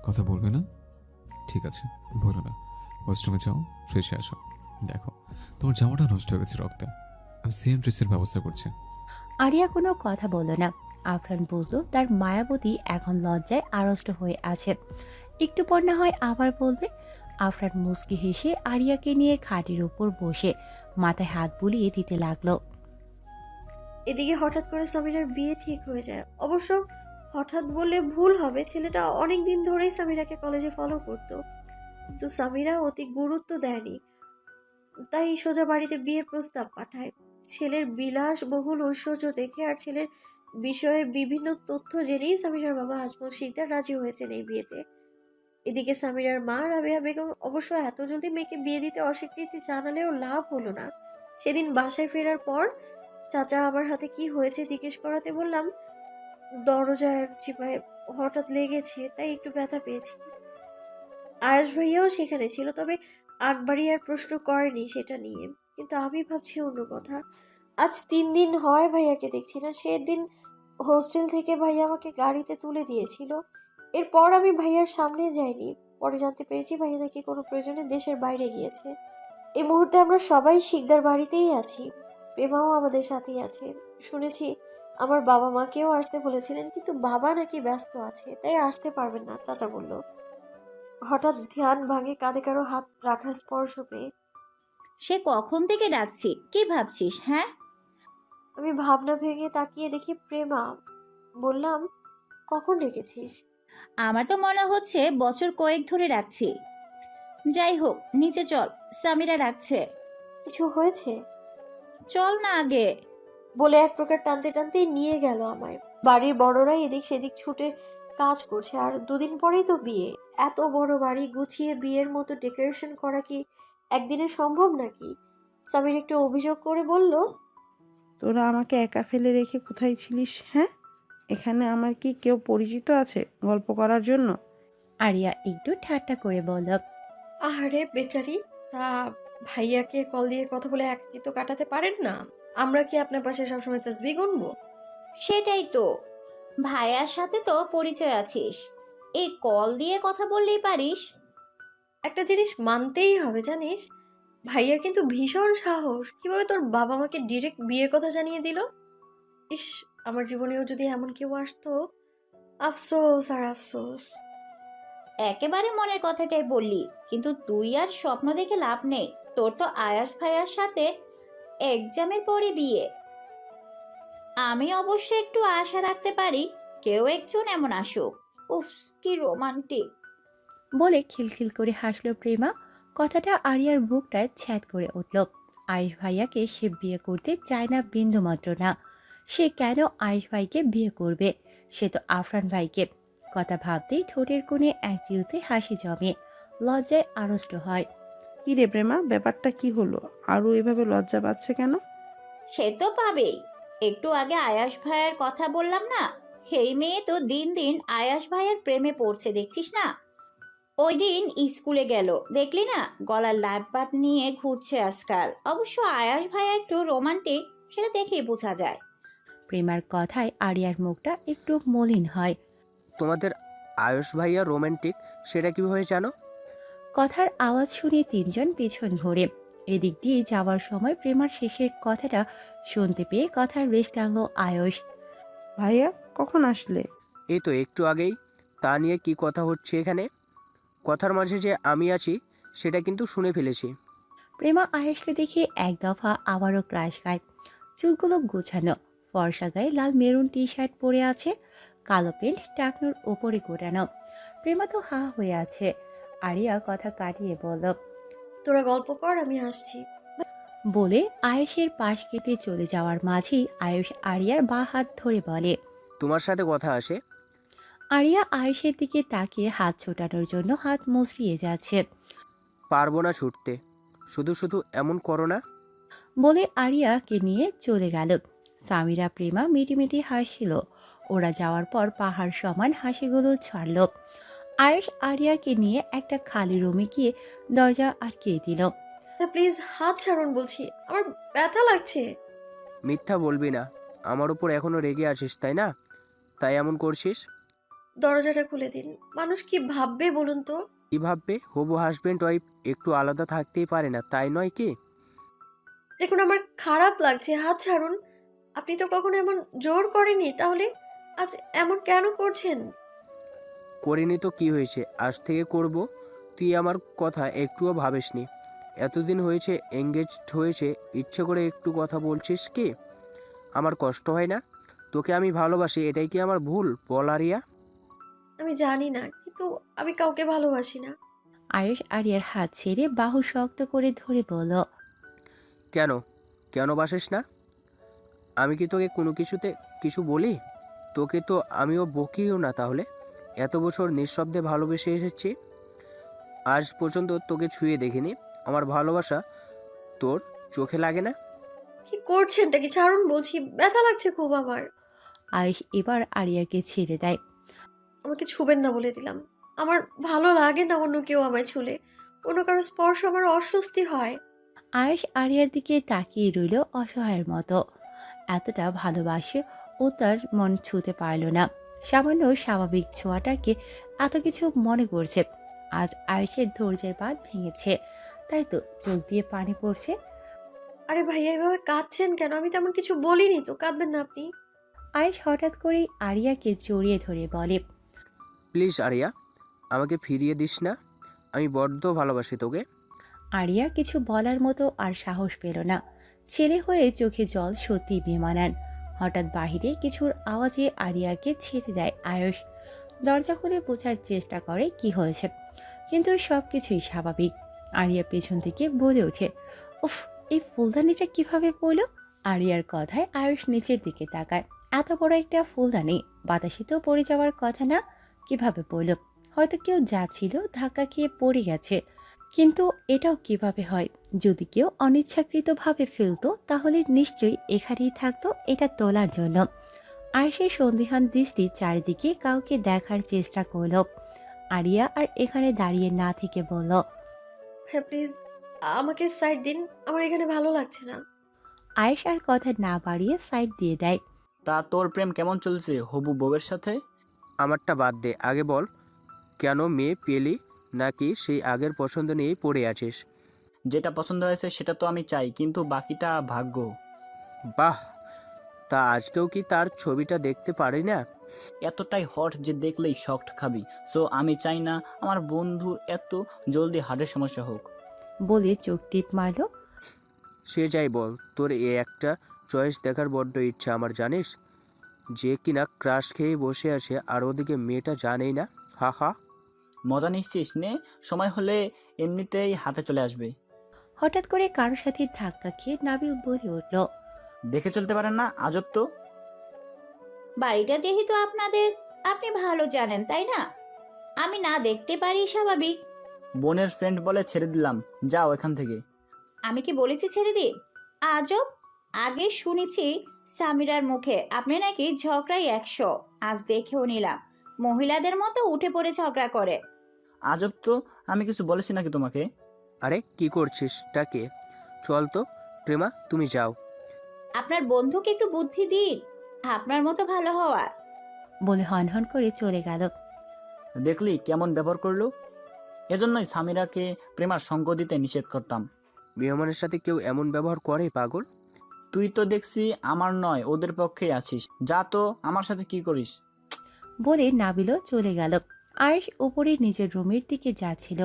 কথা বলবে না? ঠিক আছে, বলো না। ওয়াশরুমে যাও, ফ্রেশে আসো। দেখো তোমার জামাটা নষ্ট হয়ে গেছে রক্তে, আমি সেম ড্রেসের ব্যবস্থা করছি। আরিয়া কোনো কথা বলল না। আফরান বুঝলো তার মায়াবতী এখন লজ্জায় আড়ষ্ট হয়ে আছে। একটু পর না হয় আবার বলবে। আফরান মুচকি হেসে আরিয়াকে নিয়ে খাটের উপর বসে মাথায় হাত বুলিয়ে দিতে লাগলো। এদিকে হঠাৎ করে সামিরার বিয়ে ঠিক হয়ে যায়। অবশ্য হঠাৎ বললে ভুল হবে, ছেলেটা অনেক দিন ধরেই সামিরাকে কলেজে ফলো করতো, কিন্তু সামিরা অতি গুরুত্ব দেয়নি, তাই সোজা বাড়িতে বিয়ের প্রস্তাব পাঠায়। ছেলের বিলাসবহুল ঐশ্বর্য দেখে আর ছেলের বিষয়ে বিভিন্ন তথ্য জেনেই সামিরার বাবা আজমল শিকদার রাজি হয়েছেন এই বিয়েতে। এদিকে সামিরার মা রাবেয়া বেগম অবশ্য এত জলদি মেয়েকে বিয়ে দিতে অস্বীকৃতি জানালেও লাভ হলো না। সেদিন বাসায় ফেরার পর চাচা আমার হাতে কি হয়েছে জিজ্ঞেস করাতে বললাম দরজার চিপায় হঠাৎ লেগেছে, তাই একটু ব্যথা পেয়েছি। আয়াস ভাইয়াও সেখানে ছিল, তবে আকবরী আর প্রশ্ন করেনি সেটা নিয়ে। কিন্তু আমি ভাবছি অন্য কথা। আজ 3 দিন হয় ভাইয়াকে দেখছি না। সেদিন হোস্টেল থেকে ভাইয়া আমাকে গাড়িতে তুলে দিয়েছিল, এরপর আমি ভাইয়ার সামনে যাইনি। পরে জানতে পেরেছি ভাইয়া নাকি কোনো প্রয়োজনে দেশের বাইরে গিয়েছে। এই মুহূর্তে আমরা সবাই শিকদার বাড়িতেই আছি, প্রেমাও আমাদের সাথেই আছে। শুনেছি আমার বাবা মাকেও আসতে বলেছিলেন, কিন্তু বাবা নাকি ব্যস্ত আছে, তাই আসতে পারবেন না চাচা বলল। হঠাৎ ধ্যান ভাঙে কাঁধে কারো হাত রাখার স্পর্শ পেয়ে। সে কখন থেকে ডাকছি, কি ভাবছিস? হ্যাঁ, আমি ভাবনা ভেঙে তাকিয়ে দেখি প্রেমা। বললাম, কখন ডেকেছিস? আমার তো মনে হচ্ছে বছর কয়েক ধরে ডাকছি। যাই হোক, নিচে চল, সামিরা ডাকছে। কিছু হয়েছে? চল না আগে। বলে এক প্রকার টানতে টানতে নিয়ে গেল আমায়। বাড়ির বড়রাই এদিক সেদিক ছুটে কাজ করছে, আর 2 দিন পরেই তো বিয়ে। এত বড় বাড়ি গুছিয়ে বিয়ের মতো ডেকোরেশন করা কি একদিনে সম্ভব নাকি? সামির একটু অভিযোগ করে বলল, তোরা আমাকে একা ফেলে রেখে কোথায় ছিলিস? হ্যাঁ, এখানে আমার কি কেউ পরিচিত আছে গল্প করার জন্য? আরিয়া একটু ঠাট্টা করে বলল। আহারে বেচারি, তা ভাইয়াকে কল দিয়ে কথা বলে একাকিত্ব কাটাতে পারেন না? আমরা কি আপনার পাশে সবসময় তাসবিহ গুনবো? সেটাই তো, ভাইয়ার সাথে তো পরিচয় আছিস, এই কল দিয়ে কথা বললেই পারিস। একটা জিনিস মানতেই হবে জানিস, ভাইয়ার কিন্তু ভীষণ সাহস। কিভাবে তোর বাবা মাকে ডিরেক্ট বিয়ের কথা জানিয়ে দিল! ইস, আমার জীবনেও যদি এমন কেউ আসতো! আফসোস আর আফসোস। একেবারে মনের কথাটাই বললি, কিন্তু তুই আর স্বপ্ন দেখে লাভ নেই। তোর তো আয়াস ভাইয়ার সাথে এক্সামের পরে বিয়ে। আমি অবশ্য একটু আশা রাখতে পারি কেউ একজন এমন আসুক। উফ, কি রোমান্টিক। বলে খিলখিল করে হাসলো প্রেমা। কথাটা আরিয়ার বুকটায় ছ্যাদ করে উঠল। আয়েশ ভাইয়াকে সে বিয়ে করতে চায় না বিন্দুমাত্র না। সে কেন আয়েশ ভাইকে বিয়ে করবে? সে তো আফরান ভাইকে। কথা ভাবতেই ঠোঁটের কোণে এক চিলতে হাসি জমে, লজ্জায় আড়ষ্ট হয়। কি রে প্রেমা, ব্যাপারটা কি হলো? আরও এভাবে লজ্জা পাচ্ছে কেন? সে তো পাবেই। একটু আগে আয়াস ভাইয়ের কথা বললাম না, সেই মেয়ে তো দিন দিন আয়াস ভাইয়ের প্রেমে পড়ছে, দেখছিস না? ওই দিন স্কুলে গেল, দেখলি না? গলার লাইফ নিয়ে ঘুরছে আজকাল। অবশ্য আয়াস ভাইয়া একটু রোমান্টিক, সেটা দেখেই বোঝা যায়। প্রেমার কথায় আরিয়ার মুখটা একটু মলিন হয়। তোমাদের আয়ুষ ভাইয়া রোমান্টিক, সেটা কিভাবে জানো? কথার আওয়াজ শুনে 3 জন পেছন ঘোরে। এদিক দিয়ে যাওয়ার সময় প্রেমার শেষের কথাটা শুনতে পেয়ে কথার রেশ টানলো আয়ুষ। ভাইয়া কখন আসলে? এই তো একটু আগেই। তা নিয়ে কি কথা হচ্ছে এখানে? কথার মাঝে যে আমি আছি সেটা কিন্তু শুনে ফেলেছি। প্রেমা আয়েশকে দেখে এক দফা আবারও ক্রাশ খায়। চুলগুলো গোছানো, ফর্সা গায়ে লাল মেরুন টি শার্ট পরে আছে, কালো প্যান্ট টাকনোর ওপরে গোটানো। প্রেমা তো হা হয়ে আছে। আরিয়া কথা কাটিয়ে বলল, তোরা গল্প কর, আমি আসছি। বলে আয়েশের পাশ কেটে চলে যাওয়ার মাঝেই আয়ুষ আরিয়ার বা হাত ধরে বলে। তোমার সাথে কথা আসে। আরিয়া আয়েশের দিকে তাকিয়ে হাত ছোটানোর জন্য হাত মুচড়িয়ে যাচ্ছে। পারবো না ছুটতে, শুধু শুধু এমন করো না। বলে আরিয়াকে নিয়ে চলে গেল। সামিরা প্রেমা মিটিমিটি হাসছিল। ওরা যাওয়ার পর পাহাড় সমান হাসিগুলো ছাড়ল। আয়েশ আরিয়াকে নিয়ে একটা খালি রুমে গিয়ে দরজা আটকিয়ে দিল। প্লিজ হাত ছাড়ুন বলছি, আমার ব্যথা লাগছে। মিথ্যা বলবি না, আমার উপর এখনো রেগে আছিস তাই না? তাই এমন করছিস। দরজাটা খুলে দিন, মানুষ কি ভাববে বলুন তো? কি ভাববে? হবু হাজবেন্ড ওয়াইফ একটু আলাদা থাকতেই পারে না, তাই নয় কি? দেখুন, আমার খারাপ লাগছে, হাত ছাড়ুন। আপনি তো কখনো এমন জোর করেননি, তাহলে আজ এমন কেন করছেন? করিনি তো কি হয়েছে, আজ থেকে করব। তুই আমার কথা একটুও ভাবিসনি। এতদিন হয়েছে এঙ্গেজড হয়েছে, ইচ্ছে করে একটু কথা বলছিস কি? আমার কষ্ট হয় না? তোকে আমি ভালোবাসি, এটাই কি আমার ভুল বল আরিয়া? আমি জানি না, কিন্তু আমি কাউকে ভালোবাসি না। আয়ুষ আরিয়ার হাত ছেড়ে বাহু শক্ত করে ধরে বলল, কেন কেন বাসিস না? আমি কি তোকে কোনো কিছুতে কিছু বলি? তোকে তো আমিও বকিও না তাহলে। এত বছর নিঃশব্দে ভালোবেসে এসেছি, আজ পর্যন্ত তোকে ছুঁয়ে দেখিনি। আমার ভালোবাসা তোর চোখে লাগে না? কি করছেনটা কি? ছাড়ুন বলছি, ব্যথা লাগছে খুব আমার। আয়ুষ এবার আরিয়াকে ছেড়ে দেয়। আমাকে ছুবেন না বলে দিলাম। আমার ভালো লাগে না অন্য কেউ আমায় ছুলে। অন্য কারো স্পর্শ আমার অস্বস্তি হয়। আয়ুষ আরিয়ার দিকে তাকিয়ে রইল অসহায়ের মতো। এতটা ভালোবাসে ও তার মন ছুঁতে পারল না। সামান্য স্বাভাবিক ছোঁয়াটাকে এত কিছু মনে করছে। আজ আয়ুষের ধৈর্যের বাঁধ ভেঙেছে, তাই তো চোখ দিয়ে পানি পড়ছে। আরে ভাইয়া, এভাবে কাঁদছেন কেন? আমি তেমন কিছু বলিনি তো, কাঁদবেন না আপনি। আয়ুষ হঠাৎ করেই আরিয়াকে জড়িয়ে ধরে বলে, প্লিজ আরিয়া, আমাকে ফিরিয়ে দিস না। আমি বড্ড ভালোবাসি তোকে। আরিয়া কিছু বলার মতো আর সাহস পেল না। ছেলে হয়ে চোখে জল সত্যি বেমানান। হঠাৎ বাহিরে কিছুর আওয়াজে আরিয়াকে ছেড়ে দেয় আয়ুষ। দরজা খুলে বোঝার চেষ্টা করে কি হয়েছে, কিন্তু সবকিছুই স্বাভাবিক। আরিয়া পেছন থেকে বলে ওঠে, উফ, এই ফুলদানিটা কিভাবে পড়লো? আরিয়ার কথায় আয়ুষ নিচের দিকে তাকায়। এত বড় একটা ফুলদানি বাতাসে তো পড়ে যাওয়ার কথা না, কিভাবে পড়লো? হয়তো কেউ যাচ্ছিল, ধাক্কা খেয়ে পড়ে গেছে। কিন্তু এটাও কিভাবে হয়? যদি কেউ অনিচ্ছাকৃতভাবে ফেলতো তাহলে নিশ্চয়ই এখানেই থাকতো এটা তোলার জন্য। আর সেই সন্দিহান দৃষ্টি চারিদিকে কাউকে দেখার চেষ্টা করলো। আরিয়া আর এখানে দাঁড়িয়ে না থেকে বলল, হ্যাঁ প্লিজ, আমাকে সাইড দিন, আমার এখানে ভালো লাগছে না। আয়েশ আর কথা না বাড়িয়ে সাইড দিয়ে দেয়। তা তোর প্রেম কেমন চলছে হবু বউয়ের সাথে? আমারটা বাদ দে, আগে বল কেন মেয়ে পেলি, নাকি সেই আগের পছন্দ নিয়েই পড়ে আছিস? যেটা পছন্দ হয়েছে সেটা তো আমি চাই, কিন্তু বাকিটা ভাগ্য। বাহ, তা আজকেও কি তার ছবিটা দেখতে পারি না? এতটাই হট যে দেখলেই শকড খাবি। সো আমি চাই না আমার বন্ধুর এত জলদি হার্টের সমস্যা হোক। বলে চোখ টিপ মারল। সে যাই বল, তোর এই একটা চয়েস দেখার বড্ড ইচ্ছা আমার, জানিস? যে কিনা ক্রাশ খেয়ে বসে আছে আর ওদিকে মেয়েটা জানেই না। হা হা। মজা নিচ্ছিস? নে, সময় হলে এমনিতেই হাতে চলে আসবে। হঠাৎ করে কারোর সাথে ধাক্কা খেয়ে নাবিল বলে উঠল, দেখে চলতে পারেন না? আজব তো। বাড়িটা যেহেতু আপনাদের, আপনি ভালো জানেন তাই না? আমি না দেখতে পারি স্বাভাবিক। বোনের ফ্রেন্ড বলে ছেড়ে দিলাম, যাও এখান থেকে। আমি কি বলেছি ছেড়ে দিন? আজব, আগে শুনেছি সামিরার মুখে আপনি নাকি ঝগড়াই 100। আজ দেখেও নিলাম মহিলাদের মতো উঠে পড়ে ঝগড়া করে। আজব তো, আমি কিছু বলেছি নাকি তোমাকে? আরে কি করছিস টাকে? চল তো প্রেমা, তুমি যাও। আপনার বন্ধুকে একটু বুদ্ধি দিন, আপনার মতো ভালো হওয়ার। বলে হনহন করে চলে গেল। দেখলি কেমন ব্যবহার করলো? এজন্যই সামিরাকে প্রেমার সঙ্গ দিতে নিষেধ করতাম। মেহমানের সাথে কেউ এমন ব্যবহার করে পাগল? তুই তো দেখছি আমার নয় ওদের পক্ষেই আছিস, যা তো আমার সাথে কি করিস। বলে নাবিলও চলে গেল। আয়েশ উপরে নিজের রুমের দিকে যাচ্ছিল।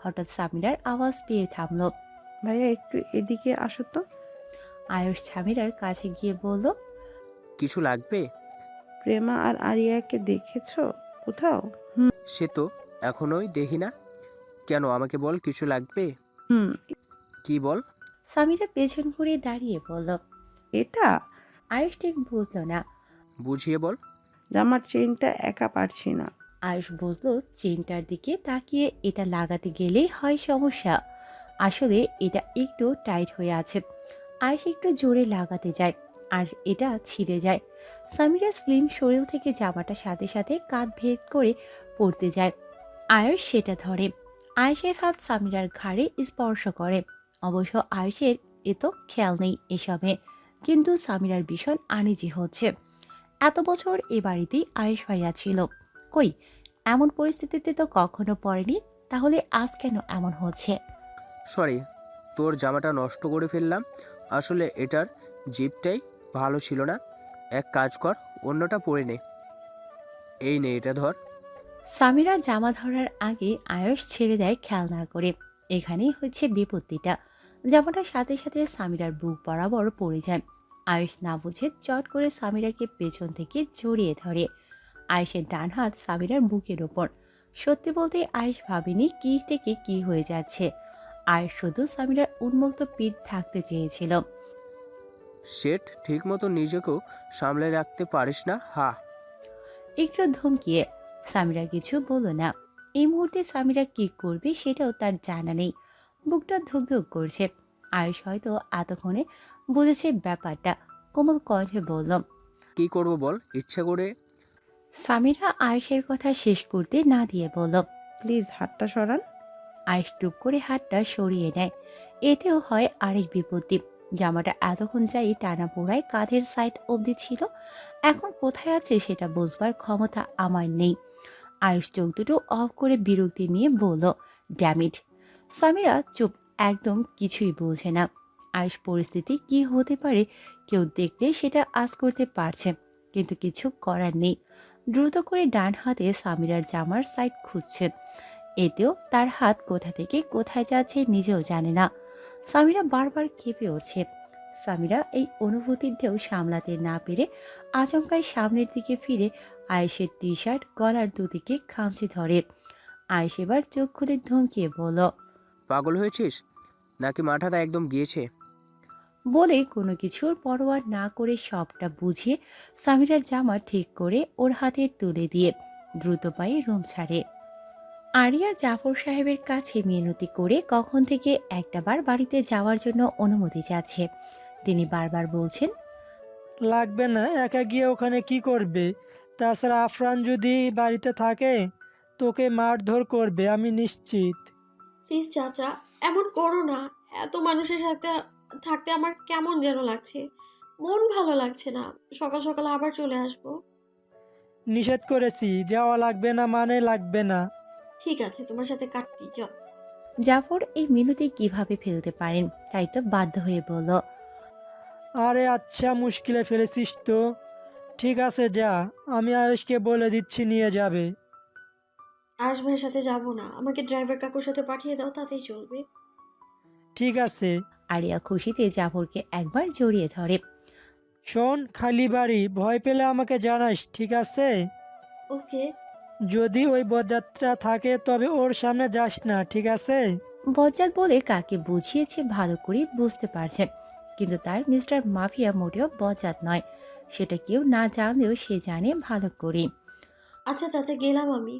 হঠাৎ সামিরার আওয়াজ পেয়ে থামল। ভাইয়া একটু এদিকে আসো তো। আয়েশ সামিরার কাছে গিয়ে বলল, কিছু লাগবে? প্রেমা আর আরিয়াকে দেখেছো কোথাও? সে তো এখনোই দেখি না। কেন, আমাকে বল কিছু লাগবে? হুম। কি বল? সামিরা পেছন ঘুরে দাঁড়িয়ে বলল, এটা? আয়েশ ঠিক বুঝলো না। বুঝিয়ে বল। জামার চেইনটা একা পারছি না। আয়েশ বুঝলো চেনটার দিকে তাকিয়ে এটা লাগাতে গেলেই হয় সমস্যা। আসলে এটা একটু টাইট হয়ে আছে। আয়েশ একটু জোরে লাগাতে যায় আর এটা ছিঁড়ে যায়। সামিরা স্লিম শরীর থেকে জামাটা সাথে সাথে কাঁধ ভেদ করে পড়তে যায়। আয়েশ সেটা ধরে। আয়েশের হাত সামিরার ঘাড়ে স্পর্শ করে। অবশ্য আয়েশের এত খেয়াল নেই এসবে, কিন্তু সামিরার ভীষণ আনিজি হচ্ছে। এত বছর এ বাড়িতেই আয়েশ ভাইয়া ছিল, কই এমন পরিস্থিতিতে তো কখনো পড়েনি। তাহলে আজ কেন এমন হচ্ছে? সরি, তোর জামাটা নষ্ট করে ফেললাম। আসলে এটার জিপটাই ভালো ছিল না। এক কাজ কর, অন্যটা পরে নে। এই নে এটা ধর। সামিরা জামা ধরার আগে আয়ুষ ছেড়ে দেয় খেয়াল না করে। এখানেই হচ্ছে বিপত্তিটা। জামাটার সাথে সাথে সামিরার বুক বরাবর পড়ে যায়। আয়ুষ না বুঝে চট করে সামিরাকে পেছন থেকে জড়িয়ে ধরে। আয়ুষের ডান হাত সামিরার বুকের ওপর। সত্যি বলতে আয়ুষ ভাবেনি কি থেকে কি হয়ে যাচ্ছে। আয়ুষ শুধু সামিরার উন্মুক্ত পিঠ থাকতে চেয়েছিল। শেট, ঠিক মতো নিজেকেও সামলে রাখতে পারিস না? হা। একটু ধমকিয়ে সামিরা কিছু বলল না। এই মুহূর্তে সামিরা কি করবে সেটাও তার জানা নেই। বুকটা ধুকধুক করছে। আয়ুষ হয়তো এতক্ষণে বুঝেছে ব্যাপারটা। কোমল কণ্ঠে বলল, কি করব বল, ইচ্ছে করে। সামিরা আয়ুষের কথা শেষ করতে না দিয়ে বলল, প্লিজ হাতটা সরান। আয়ুষ টুপ করে হাতটা সরিয়ে নেয়। এতেও হয় আরেক বিপত্তি। জামাটা এতক্ষণ যাই টানা পোড়ায় কাঁধের সাইড অবধি ছিল, এখন কোথায় আছে সেটা বুঝবার ক্ষমতা আমার নেই। আয়ুষ চোখ দুটো অফ করে বিরক্তি নিয়ে বলল, ড্যামিট। সামিরা চুপ, একদম কিছুই বোঝে না। আয়ুষ পরিস্থিতি কি হতে পারে কেউ দেখলে সেটা আজ করতে পারছে, কিন্তু কিছু করার নেই। দ্রুত করে ডান হাতে সামিরার জামার সাইড খুঁজছে। এতেও তার হাত কোথা থেকে কোথায় যাচ্ছে নিজেও জানে না। সামিরা বারবার কেঁপে উঠছে। সামিরা এই অনুভূতির ঢেউ সামলাতে না পেরে আচমকাই সামনের দিকে ফিরে আয়েশের টি শার্ট গলার দুদিকে খামচে ধরে। আয়েশ এবার চোখ খুলে ধমকিয়ে বলল, পাগল হয়েছিস নাকি মাথাটা একদম গিয়েছে? বলে কোনো কিছুর পরোয়া না করে সবটা বুঝিয়ে সামিরার জামা ঠিক করে ওর হাতে তুলে দিয়ে দ্রুত পায়ে রুম ছাড়ে। আরিয়া জাফর সাহেবের কাছে মিনতি করে কখন থেকে একটাবার বাড়িতে যাওয়ার জন্য অনুমতি চাচ্ছে। তিনি বারবার বলছেন, লাগবে না, একা গিয়ে ওখানে কি করবে? তাছাড়া আফরান যদি বাড়িতে থাকে তোকে মারধর করবে, আমি নিশ্চিত। প্লিজ চাচা, এমন করো না। এত মানুষের সাথে থাকতে আমার কেমন যেন লাগছে, মন ভালো লাগছে না। সকাল সকাল আবার চলে আসবো। নিষেধ করেছি, যাওয়া লাগবে না মানে লাগবে না। ঠিক আছে, তোমার সাথে কাটতি যাও। জাফর এই মিনতি কিভাবে ফেলতে পারেন, তাই তো বাধ্য হয়ে বলল, আরে আচ্ছা, মুশকিলে ফেলেছিস তো। ঠিক আছে যা, আমি আয়েশকে বলে দিচ্ছি নিয়ে যাবে। আরশ ভাইয়ের সাথে যাবো না, আমাকে ড্রাইভার কাকুর সাথে পাঠিয়ে দাও, তাতেই চলবে। ঠিক আছে। আরিয়া খুশিতে জাফরকে একবার জড়িয়ে ধরে। শোন, খালি বাড়ি, ভয় পেলে আমাকে জানাস, ঠিক আছে? ওকে। যদি ওই বরযাত্রা থাকে তবে ওর সামনে যাস না, ঠিক আছে? বজ্জাত বলে কাকে বুঝিয়েছে ভালো করে বুঝতে পারছে, কিন্তু তার মিস্টার মাফিয়া মোটেও বজ্জাত নয়, সেটা কেউ না জানলেও সে জানে ভালো করে। আচ্ছা চাচা, গেলাম আমি।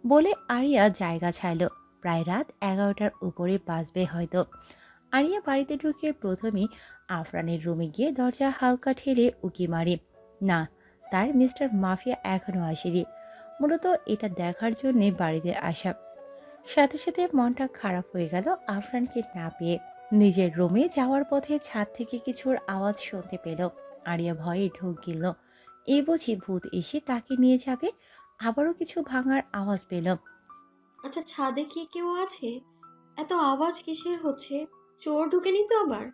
বলে আরিয়া জায়গা ছাড়ল। প্রায় রাত 11টার উপরে বাজবে হয়তো। আরিয়া বাড়িতে ঢুকে প্রথমেই আফরানের রুমে গিয়ে দরজা হালকা ঠেলে উকি মারে। না, তার মিস্টার মাফিয়া এখনো আসেনি। মূলত এটা দেখার জন্যে বাড়িতে আসা। সাথে সাথে মনটা খারাপ হয়ে গেল আফরানকে না পেয়ে। নিজের রুমে যাওয়ার পথে ছাদ থেকে কিছুর আওয়াজ শুনতে পেল। আরিয়া ভয়ে ঢোক গেল। এ বুঝি ভূত এসে তাকে নিয়ে যাবে। আবারও কিছু ভাঙার আওয়াজ পেল। আচ্ছা, ছাদে কি কেউ আছে? এত আওয়াজ কিসের হচ্ছে? চোর ঢুকেনি তো আবার?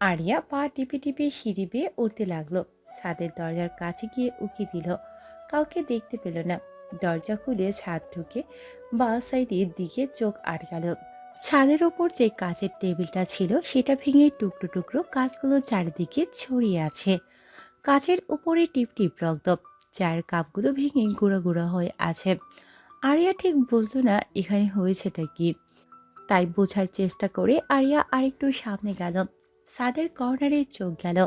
আরিয়া পা টিপে টিপে সিঁড়ি বেয়ে উঠতে লাগলো। ছাদের দরজার কাছে গিয়ে উকি দিল, কাউকে দেখতে পেল না। দরজা খুলে ছাদ ঢুকে বা সাইডের দিকে চোখ আটকাল। ছাদের ওপর যে কাচের টেবিলটা ছিল সেটা ভেঙে টুকরো টুকরো কাঁচগুলো চারিদিকে ছড়িয়ে আছে। কাচের উপরে টিপ টিপ রক্ত, চায়ের কাপগুলো ভেঙে গুঁড়ো গুঁড়ো হয়ে আছে। আরিয়া ঠিক বুঝলো না এখানে হয়েছেটা কি। তাই বোঝার চেষ্টা করে আরিয়া আরেকটু সামনে গেল। ছাদের কর্নারে চোখ গেল।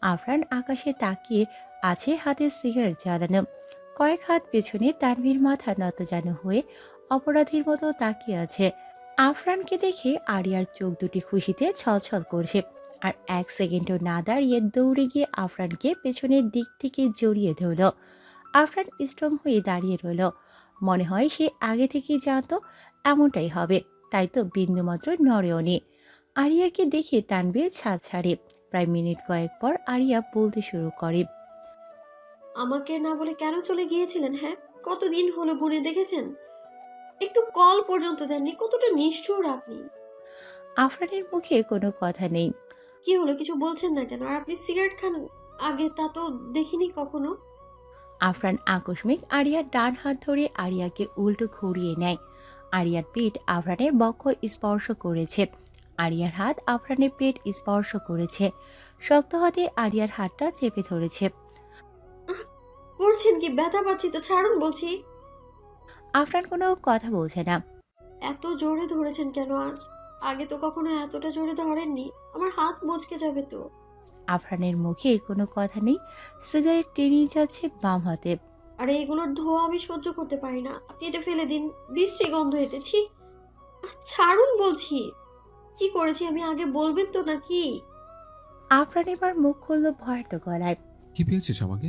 আফরান আকাশে তাকিয়ে আছে, হাতে সিগারেট জ্বালানো। কয়েক হাত পেছনে তানভীর মাথা নতজানু হয়ে অপরাধীর মতো তাকিয়ে আছে। আফরানকে দেখে আরিয়ার চোখ দুটি খুশিতে ছলছল করছে। আর এক সেকেন্ডও না দাঁড়িয়ে দৌড়ে গিয়ে আফরানকে পেছনের দিক থেকে জড়িয়ে ধরল। আফরান স্ট্রং হয়ে দাঁড়িয়ে রইল। মনে হয় সে আগে থেকেই জানতো এমনটাই হবে, তাই তো বিন্দুমাত্র নড়েও নি। আরিয়াকে দেখে তানভীর ছাদ ছাড়ে। প্রায় মিনিট কয়েক পর আরিয়া বলতে শুরু করে, আমাকে না বলে কেন চলে গিয়েছিলেন? হ্যাঁ, কতদিন হলো গুনে দেখেছেন? একটু কল পর্যন্ত দেননি। কতটা নিষ্ঠুর আপনি। আফরানের মুখে কোনো কথা নেই। কি হলো, কিছু বলছেন না কেন? আর আপনি সিগারেট খান আগে, তা তো দেখিনি কখনো। আফরান আকস্মিক আরিয়ার ডান হাত ধরে আরিয়াকে উল্টো ঘুরিয়ে নেয়। আরিয়ার পিঠ আফরানের বক্ষ স্পর্শ করেছে। আরিয়ার হাত আফরানের পেট স্পর্শ করেছে। শক্ত হাতে আরিয়ার হাতটা চেপে ধরেছে। করছেন কি? ব্যথা পাচ্ছি তো, ছাড়ুন বলছি। আফরান কোনো কথা বলছে না। এত জোরে ধরেছেন কেন আজ? আগে তো কখনো এতটা জোরে ধরেননি। আমার হাত মচকে যাবে তো। আফরানের মুখে কোনো কথা নেই। সিগারেট টেনে যাচ্ছে বাম হাতে। আরে এগুলোর ধোঁয়া আমি সহ্য করতে পারি না। আপনি এটা ফেলে দিন, বিশ্রী গন্ধ এতেছি। ছাড়ুন বলছি। কি করেছি আমি আগে বলবেন তো নাকি? আফরান এবার মুখ খুলল ভয়ার্ত গলায়। কি পেয়েছিস আমাকে?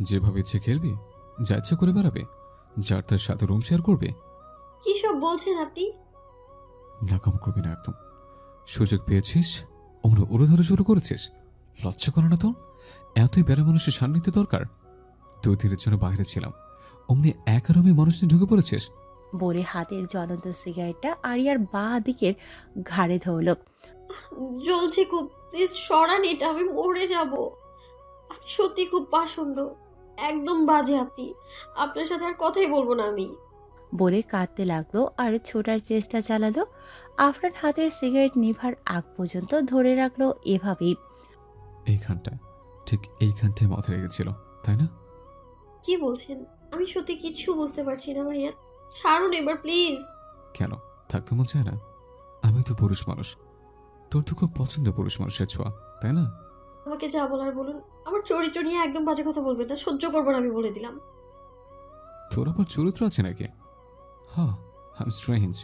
যেভাবে ইচ্ছে খেলবি, যা ইচ্ছে করে বেড়াবে, যার তার সাথে রুম শেয়ার করবে। কি সব বলছেন আপনি? নাকাম করবি না একদম। সুযোগ পেয়েছিস অমরা উড়ে ধরে শুরু করেছিস। লজ্জা করে না তোর? এতই বেড়া মানুষের সান্নিধ্য দরকার? 2 দিনের জন্য বাইরে ছিলাম, অমনি একা রুমে মানুষ নিয়ে ঢুকে পড়েছিস। বলে হাতের জ্বলন্ত সিগারেটটা আরিয়ার বাঁ দিকের ঘাড়ে ধরল। জ্বলছে খুব, প্লিজ সরান এটা, আমি মরে যাব। আপনি সত্যি খুব পাষণ্ড, একদম বাজে আপনি। আপনার সাথে আর কথাই বলবো না আমি। বলে কাঁদতে লাগলো আর ছোটার চেষ্টা চালালো। আফরান হাতের সিগারেট নিভার আগ পর্যন্ত ধরে রাখলো এভাবেই। এইখানটায়, ঠিক এইখানটায় মাথা লেগেছিল, তাই না? কি বলছেন? আমি সত্যি কিচ্ছু বুঝতে পারছি না ভাইয়া, ছাড়ুন এবার প্লিজ। কেন থাকতে মন চায় না? আমি তো পুরুষ মানুষ, তোর তো খুব পছন্দ পুরুষ মানুষের ছোঁয়া, তাই না? আমাকে যা বলার বলুন, আমার চরিত্র নিয়ে একদম বাজে কথা বলবেন না, সহ্য করবো না আমি বলে দিলাম। তোর আবার চরিত্র আছে নাকি? হ্যাঁ, আই এম স্ট্রেঞ্জ।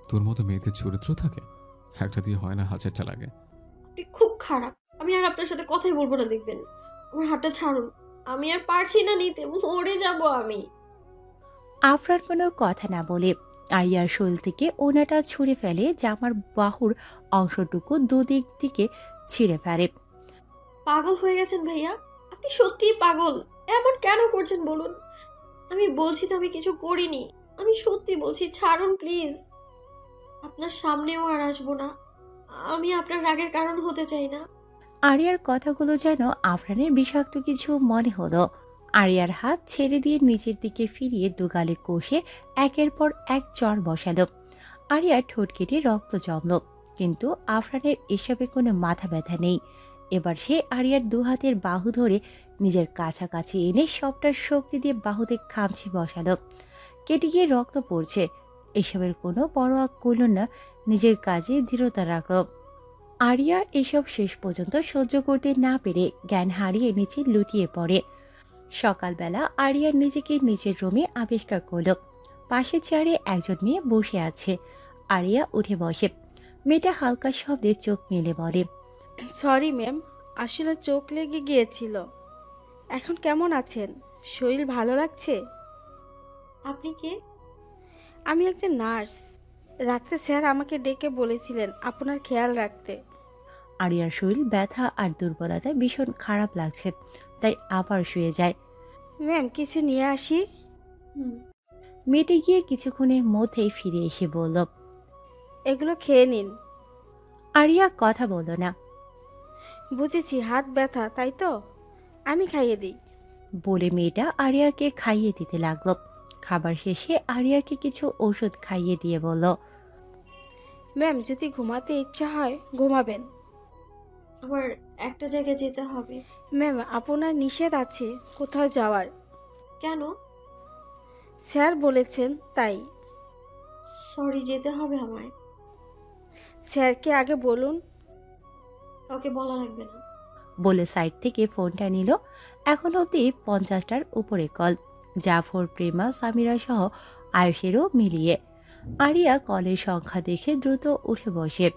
তোর মতো মেয়েদের চরিত্র থাকে, একটা দিয়ে হয় না, 1000টা লাগে। আপনি খুব খারাপ, আমি আর আপনার সাথে কথাই বলবো না দেখবেন। আমার হাতটা ছাড়ুন, আমি আর পারছি না নিতে, মরে যাব আমি। আফরান কোনো কথা না বলে আরিয়ার শোল থেকে ওনাটা ছুঁড়ে ফেলে, জামার বাহুর অংশটুকু দুদিক থেকে ছিঁড়ে ফেলে। পাগল হয়ে গেছেন ভাইয়া, আপনি সত্যিই পাগল। এমন কেন করছেন বলুন? আমি বলছি তো আমি কিছু করিনি, আমি সত্যি বলছি, ছাড়ুন প্লিজ। আপনার সামনেও আর আসবো না, আমি আপনার রাগের কারণ হতে চাই না। আরিয়ার কথাগুলো যেন আফরানের বিষাক্ত কিছু মনে হলো। আরিয়ার হাত ছেড়ে দিয়ে নিচের দিকে ফিরিয়ে দুগালে কষে একের পর এক চর বসালো। আরিয়ার ঠোঁট কেটে রক্ত জমল, কিন্তু আফরানের এসবে কোনো মাথা ব্যথা নেই। এবার সে আরিয়ার দুহাতের বাহু ধরে নিজের কাছাকাছি এনে সবটা শক্তি দিয়ে বাহুতে খামচি বসালো। কেটে গিয়ে রক্ত পড়ছে, এসবের কোনো পরোয়া করল না, নিজের কাজে দৃঢ়তা রাখল। আরিয়া এসব শেষ পর্যন্ত সহ্য করতে না পেরে জ্ঞান হারিয়ে নিচে লুটিয়ে পড়ে। সকালবেলা আরিয়া নিজেকে নিজের রুমে আবিষ্কার করল। পাশের চেয়ারে একজন মেয়ে বসে আছে। আরিয়া উঠে বসে। মেয়েটা হালকা শব্দে চোখ মেলে বলে, সরি ম্যাম, আসলে চোখ লেগে গিয়েছিল। এখন কেমন আছেন? শরীর ভালো লাগছে? আপনি কে? আমি একজন নার্স। রাত্রে স্যার আমাকে ডেকে বলেছিলেন আপনার খেয়াল রাখতে। আরিয়ার শরীর ব্যথা আর দুর্বলতায় ভীষণ খারাপ লাগছে, তাই আবার শুয়ে যায়। ম্যাম কিছু নিয়ে আসি? মেয়েটি গিয়ে কিছুক্ষণের মধ্যেই ফিরে এসে বলল, এগুলো খেয়ে নিন। আরিয়া কথা বলল না। বুঝেছি, হাত ব্যথা তাই তো, আমি খাইয়ে দিই। বলে মেয়েটা আরিয়াকে খাইয়ে দিতে লাগলো। খাবার শেষে আরিয়াকে কিছু ওষুধ খাইয়ে দিয়ে বলল, ম্যাম যদি ঘুমাতে ইচ্ছা হয় ঘুমাবেন। আমার একটা জায়গায় যেতে হবে। ম্যাম আপনার নিষেধ আছে কোথাও যাওয়ার। কেন? স্যার বলেছেন তাই। সরি, যেতে হবে আমায়। স্যারকে আগে বলুন। কাউকে বলা লাগবে না। বলে সাইড থেকে ফোনটা নিল। এখন অবধি 50টার উপরে কল, জাফর, প্রেমা, সামিরা সহ আয়ুষেরও মিলিয়ে। আরিয়া কলের সংখ্যা দেখে দ্রুত উঠে বসে।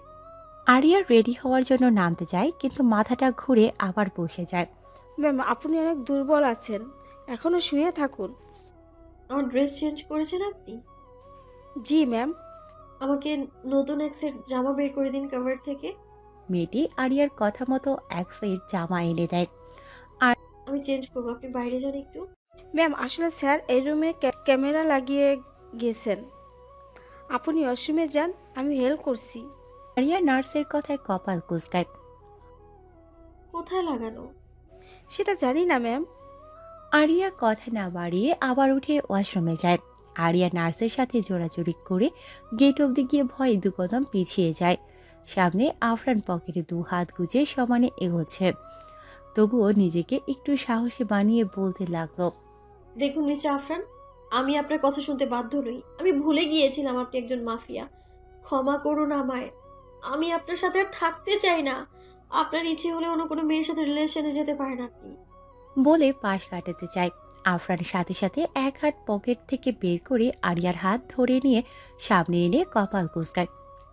আরিয়া রেডি হওয়ার জন্য নামতে যায়, কিন্তু মাথাটা ঘুরে আবার বসে যায়। ম্যাম আপনি অনেক দুর্বল আছেন, এখনো শুয়ে থাকুন। আমার ড্রেস চেঞ্জ করেছেন আপনি? জি ম্যাম। আমাকে নতুন এক সেট জামা বের করে দিন কভার থেকে। মেয়েটি আরিয়ার কথা মতো এক সেট জামা এনে দেয়। আর আমি চেঞ্জ করবো, আপনি বাইরে যান একটু। ম্যাম আসলে স্যার এই রুমে ক্যামেরা লাগিয়ে গেছেন, আপনি ওয়াশরুমে যান, আমি হেল্প করছি। আরিয়া নার্সের কথায় কপাল কুঁচকায়। কোথায় লাগানো? সেটা জানি না ম্যাম। আরিয়া কথা না বাড়িয়ে আবার উঠে ওয়াশরুমে যায়। আরিয়া নার্সের সাথে জোরাজুরি করে গেট অবধি গিয়ে ভয়ে 2 কদম পিছিয়ে যায়। সামনে আফরান পকেটে 2 হাত গুজে সমানে এগোচ্ছে। তবুও নিজেকে একটু সাহসী বানিয়ে বলতে লাগলো, দেখুন মিস্টার আফরান, আমি আপনার কথা শুনতে বাধ্য নই। আমি ভুলে গিয়েছিলাম আপনি একজন মাফিয়া। ক্ষমা করুন আমায়। আমি আপনার সাথে আর থাকতে চাই না। আপনার ইচ্ছে হলে অন্য কোনো মেয়ের সাথে রিলেশনে যেতে পারেন আপনি। বলে পাশ কাটাতে চায়। আফরান সাথে সাথে এক হাত পকেট থেকে বের করে আরিয়ার হাত ধরে নিয়ে সামনে এনে কপাল কুঁচকায়।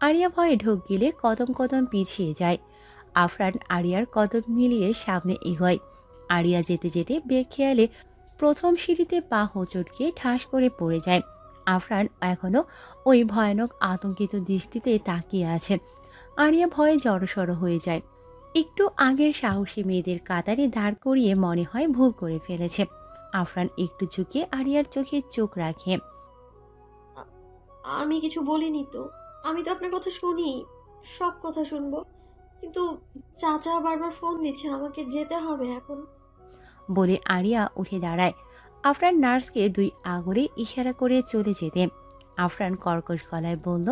আরিয়া ভয়ে ঢোক গিলে কদম কদম পিছিয়ে যায়। আফরান আরিয়ার কদম মিলিয়ে সামনে এগোয়। আরিয়া যেতে যেতে বেখেয়ালে প্রথম সিঁড়িতে পা হোঁচট গিয়ে ঠাস করে পড়ে যায়। আফরান এখনো ওই ভয়ানক আতঙ্কিত দৃষ্টিতে তাকিয়ে আছে। আরিয়া ভয়ে জড়সড় হয়ে যায়। একটু আগের সাহসী মেয়েদের কাতারে দাঁড় করিয়ে মনে হয় ভুল করে ফেলেছে। আফরান একটু ঝুঁকে আরিয়ার চোখে চোখ রাখে। আমি কিছু বলিনি তো। আমি তো আপনার কথা শুনি, সব কথা শুনবো। কিন্তু চাচা বারবার ফোন দিচ্ছে, আমাকে যেতে হবে এখন। বলে আরিয়া উঠে দাঁড়ায়। আফরান নার্সকে 2 আঙুলে ইশারা করে চলে যেতে আফরান কর্কশ গলায় বলল,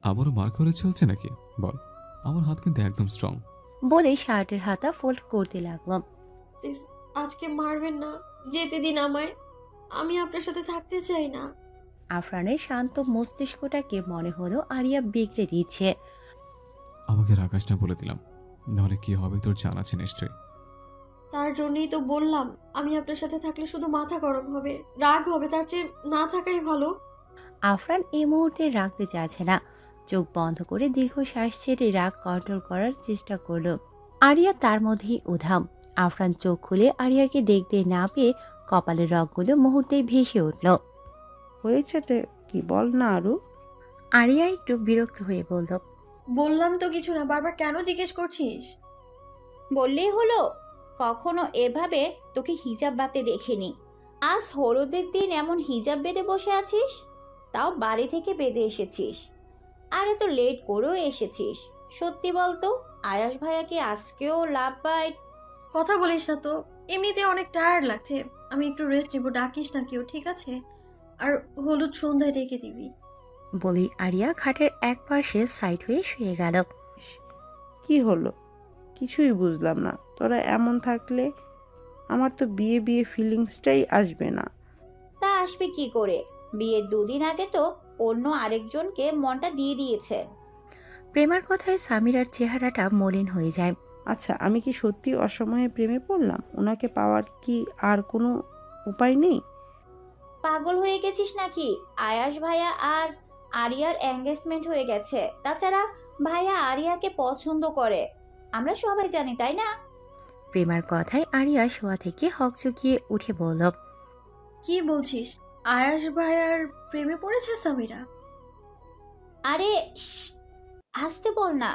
আবারও মার করে চলছে নাকি বল? আমার হাত কিন্তু একদম স্ট্রং। বলে শার্টের হাতা ফোল্ড করতে লাগলো। প্লিজ আজকে মারবেন না, যেতে দিন আমায়। আমি আপনার সাথে থাকতে চাই না। আফরানের শান্ত মস্তিষ্কটাকে মনে হলো আরিয়া বিগড়ে দিচ্ছে। আমাকে রাখাসটা বলে দিলাম, নাহলে কি হবে তোর জানা আছে নিশ্চয়ই। তার জন্যই তো বললাম, আমি আপনার সাথে থাকলে শুধু মাথা গরম হবে, রাগ হবে, তার চেয়ে না থাকাই ভালো। আফরান এই মুহূর্তে রাখতে চাইছে না। চোখ বন্ধ করে দীর্ঘশ্বাস ছেড়ে রাগ কন্ট্রোল করার চেষ্টা করলো। আরিয়া তার মধ্যেই উধাম। আফরান চোখ খুলে আরিয়াকে দেখতে না পেয়ে কপালের রগগুলো মুহূর্তেই ভেসে উঠল। হয়েছেটা কি বল না আরু? আরিয়া একটু বিরক্ত হয়ে বলল, বললাম তো কিছু না, বারবার কেন জিজ্ঞেস করছিস? বললেই হলো। কখনো এভাবে তোকে হিজাব বাতে দেখিনি। আজ হলুদের দিন এমন হিজাব বেঁধে বসে আছিস, তাও বাড়ি থেকে বেঁধে এসেছিস। আর এত লেট করেও এসেছিস। সত্যি বলতো, আয়াস ভাইয়া কি আজকেও লাভ পায়? কথা বলিস না তো, এমনিতে অনেক টায়ার্ড লাগছে। আমি একটু রেস্ট নিব, ডাকিস না কেউ, ঠিক আছে? আর হলুদ সন্ধ্যায় ডেকে দিবি। বলেই আরিয়া খাটের এক পাশে সাইড হয়ে শুয়ে গেল। কি হলো কিছুই বুঝলাম না। তোরা এমন থাকলে আমার তো বিয়ে বিয়ে ফিলিংসটাই আসবে না। তা আসবে কি করে? বিয়ের 2 দিন আগে তো অন্য আরেকজনকে মনটা দিয়ে দিয়েছে। প্রেমার কথায় সামিরার চেহারাটা মলিন হয়ে যায়। আচ্ছা, আমি কি সত্যি অসময়ে প্রেমে পড়লাম? ওনাকে পাওয়ার কি আর কোনো উপায় নেই? পাগল হয়ে গেছিস নাকি? আয়াস ভাইয়া আর আরিয়ার এঙ্গেজমেন্ট হয়ে গেছে। তাছাড়া ভাইয়া আরিয়াকে পছন্দ করে, আমরা সবাই জানি, তাই না? প্রেমার কথায় আরিয়া শোয়া থেকে হকচকিয়ে উঠে বলল, কি বলছিস? আয়াস ভাইয়ার প্রেমে পড়েছে সামিরা? আরে আসতে বল না।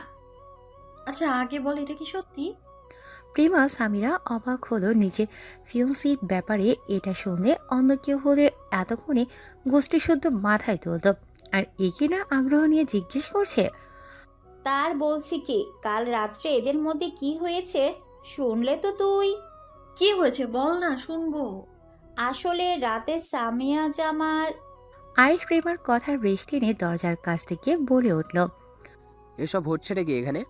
আচ্ছা আগে বল, এটা কি সত্যি? প্রেমা সামিরা অবাক হলো নিজের ফিয়ন্সির ব্যাপারে। এটা শুনলে অন্য কেউ হলে এতক্ষণে গোষ্ঠী শুদ্ধ মাথায় তুলত। আর একে না আগ্রহ নিয়ে জিজ্ঞেস করছে। তার বলছি কি, কাল রাত্রে এদের মধ্যে কি হয়েছে শুনলে তো তুই? কি হয়েছে বল না, শুনবো। আসলে রাতে সামিয়া জামার। আয়েশ প্রেমার কথার রেশ টেনে দরজার কাছ থেকে বলে উঠল, এসব হচ্ছে নাকি এখানে?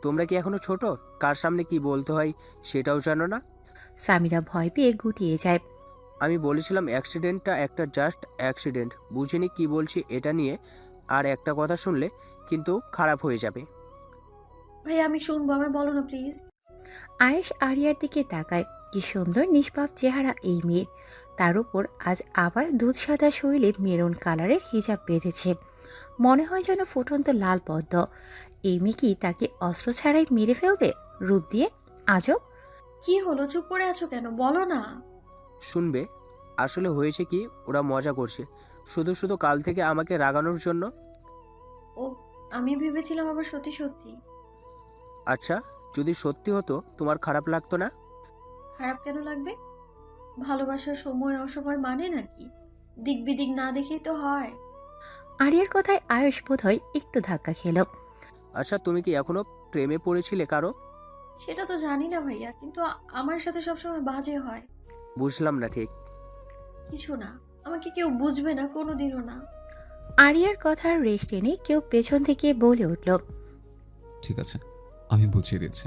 তোমরা কি এখনো ছোট? কার সামনে কি বলতে হয় সেটাও জানো না? সামিরা ভয় পেয়ে গুটিয়ে যায়। আমি বলেছিলাম অ্যাক্সিডেন্টটা একটা জাস্ট অ্যাক্সিডেন্ট, বুঝিনি কি বলছি এটা নিয়ে। আর একটা কথা শুনলে কিন্তু খারাপ হয়ে যাবে। ভাই আমি শুনবো, আমায় বলো না প্লিজ। আয়েশ আরিয়ার দিকে তাকায়। কি সুন্দর নিষ্পাপ চেহারা এই মেয়ের। তার উপর আজ আবার দুধ সাদা শৈলে মেরুন কালারের হিজাব বেঁধেছে। মনে হয় যেন ফুটন্ত লাল পদ্ম। এই মেয়ে কি তাকে অস্ত্র ছাড়াই মেরে ফেলবে রূপ দিয়ে? আজব। কি হলো, চুপ করে আছো কেন, বলো না। শুনবে, আসলে হয়েছে কি, ওরা মজা করছে শুধু শুধু কাল থেকে আমাকে রাগানোর জন্য। ও, আমি ভেবেছিলাম আবার সত্যি সত্যি। আচ্ছা, যদি সত্যি হতো তোমার খারাপ লাগতো না? খারাপ কেন লাগবে? ভালোবাসার সময় অসময় মানে নাকি? দিক বিদিক না দেখেই তো হয়। আরিয়ার কথায় আয়েশ বোধহয় একটু ধাক্কা খেল। আচ্ছা, তুমি কি এখনো প্রেমে পড়েছিলে কারো? সেটা তো জানি না ভাইয়া, কিন্তু আমার সাথে সবসময় বাজে হয়। বুঝলাম না ঠিক। কিছু না, আমাকে কেউ বুঝবে না, কোনোদিনও না। আরিয়ার কথার রেশ টেনে কেউ পেছন থেকে বলে উঠল, ঠিক আছে, আমি বুঝিয়ে দিচ্ছি।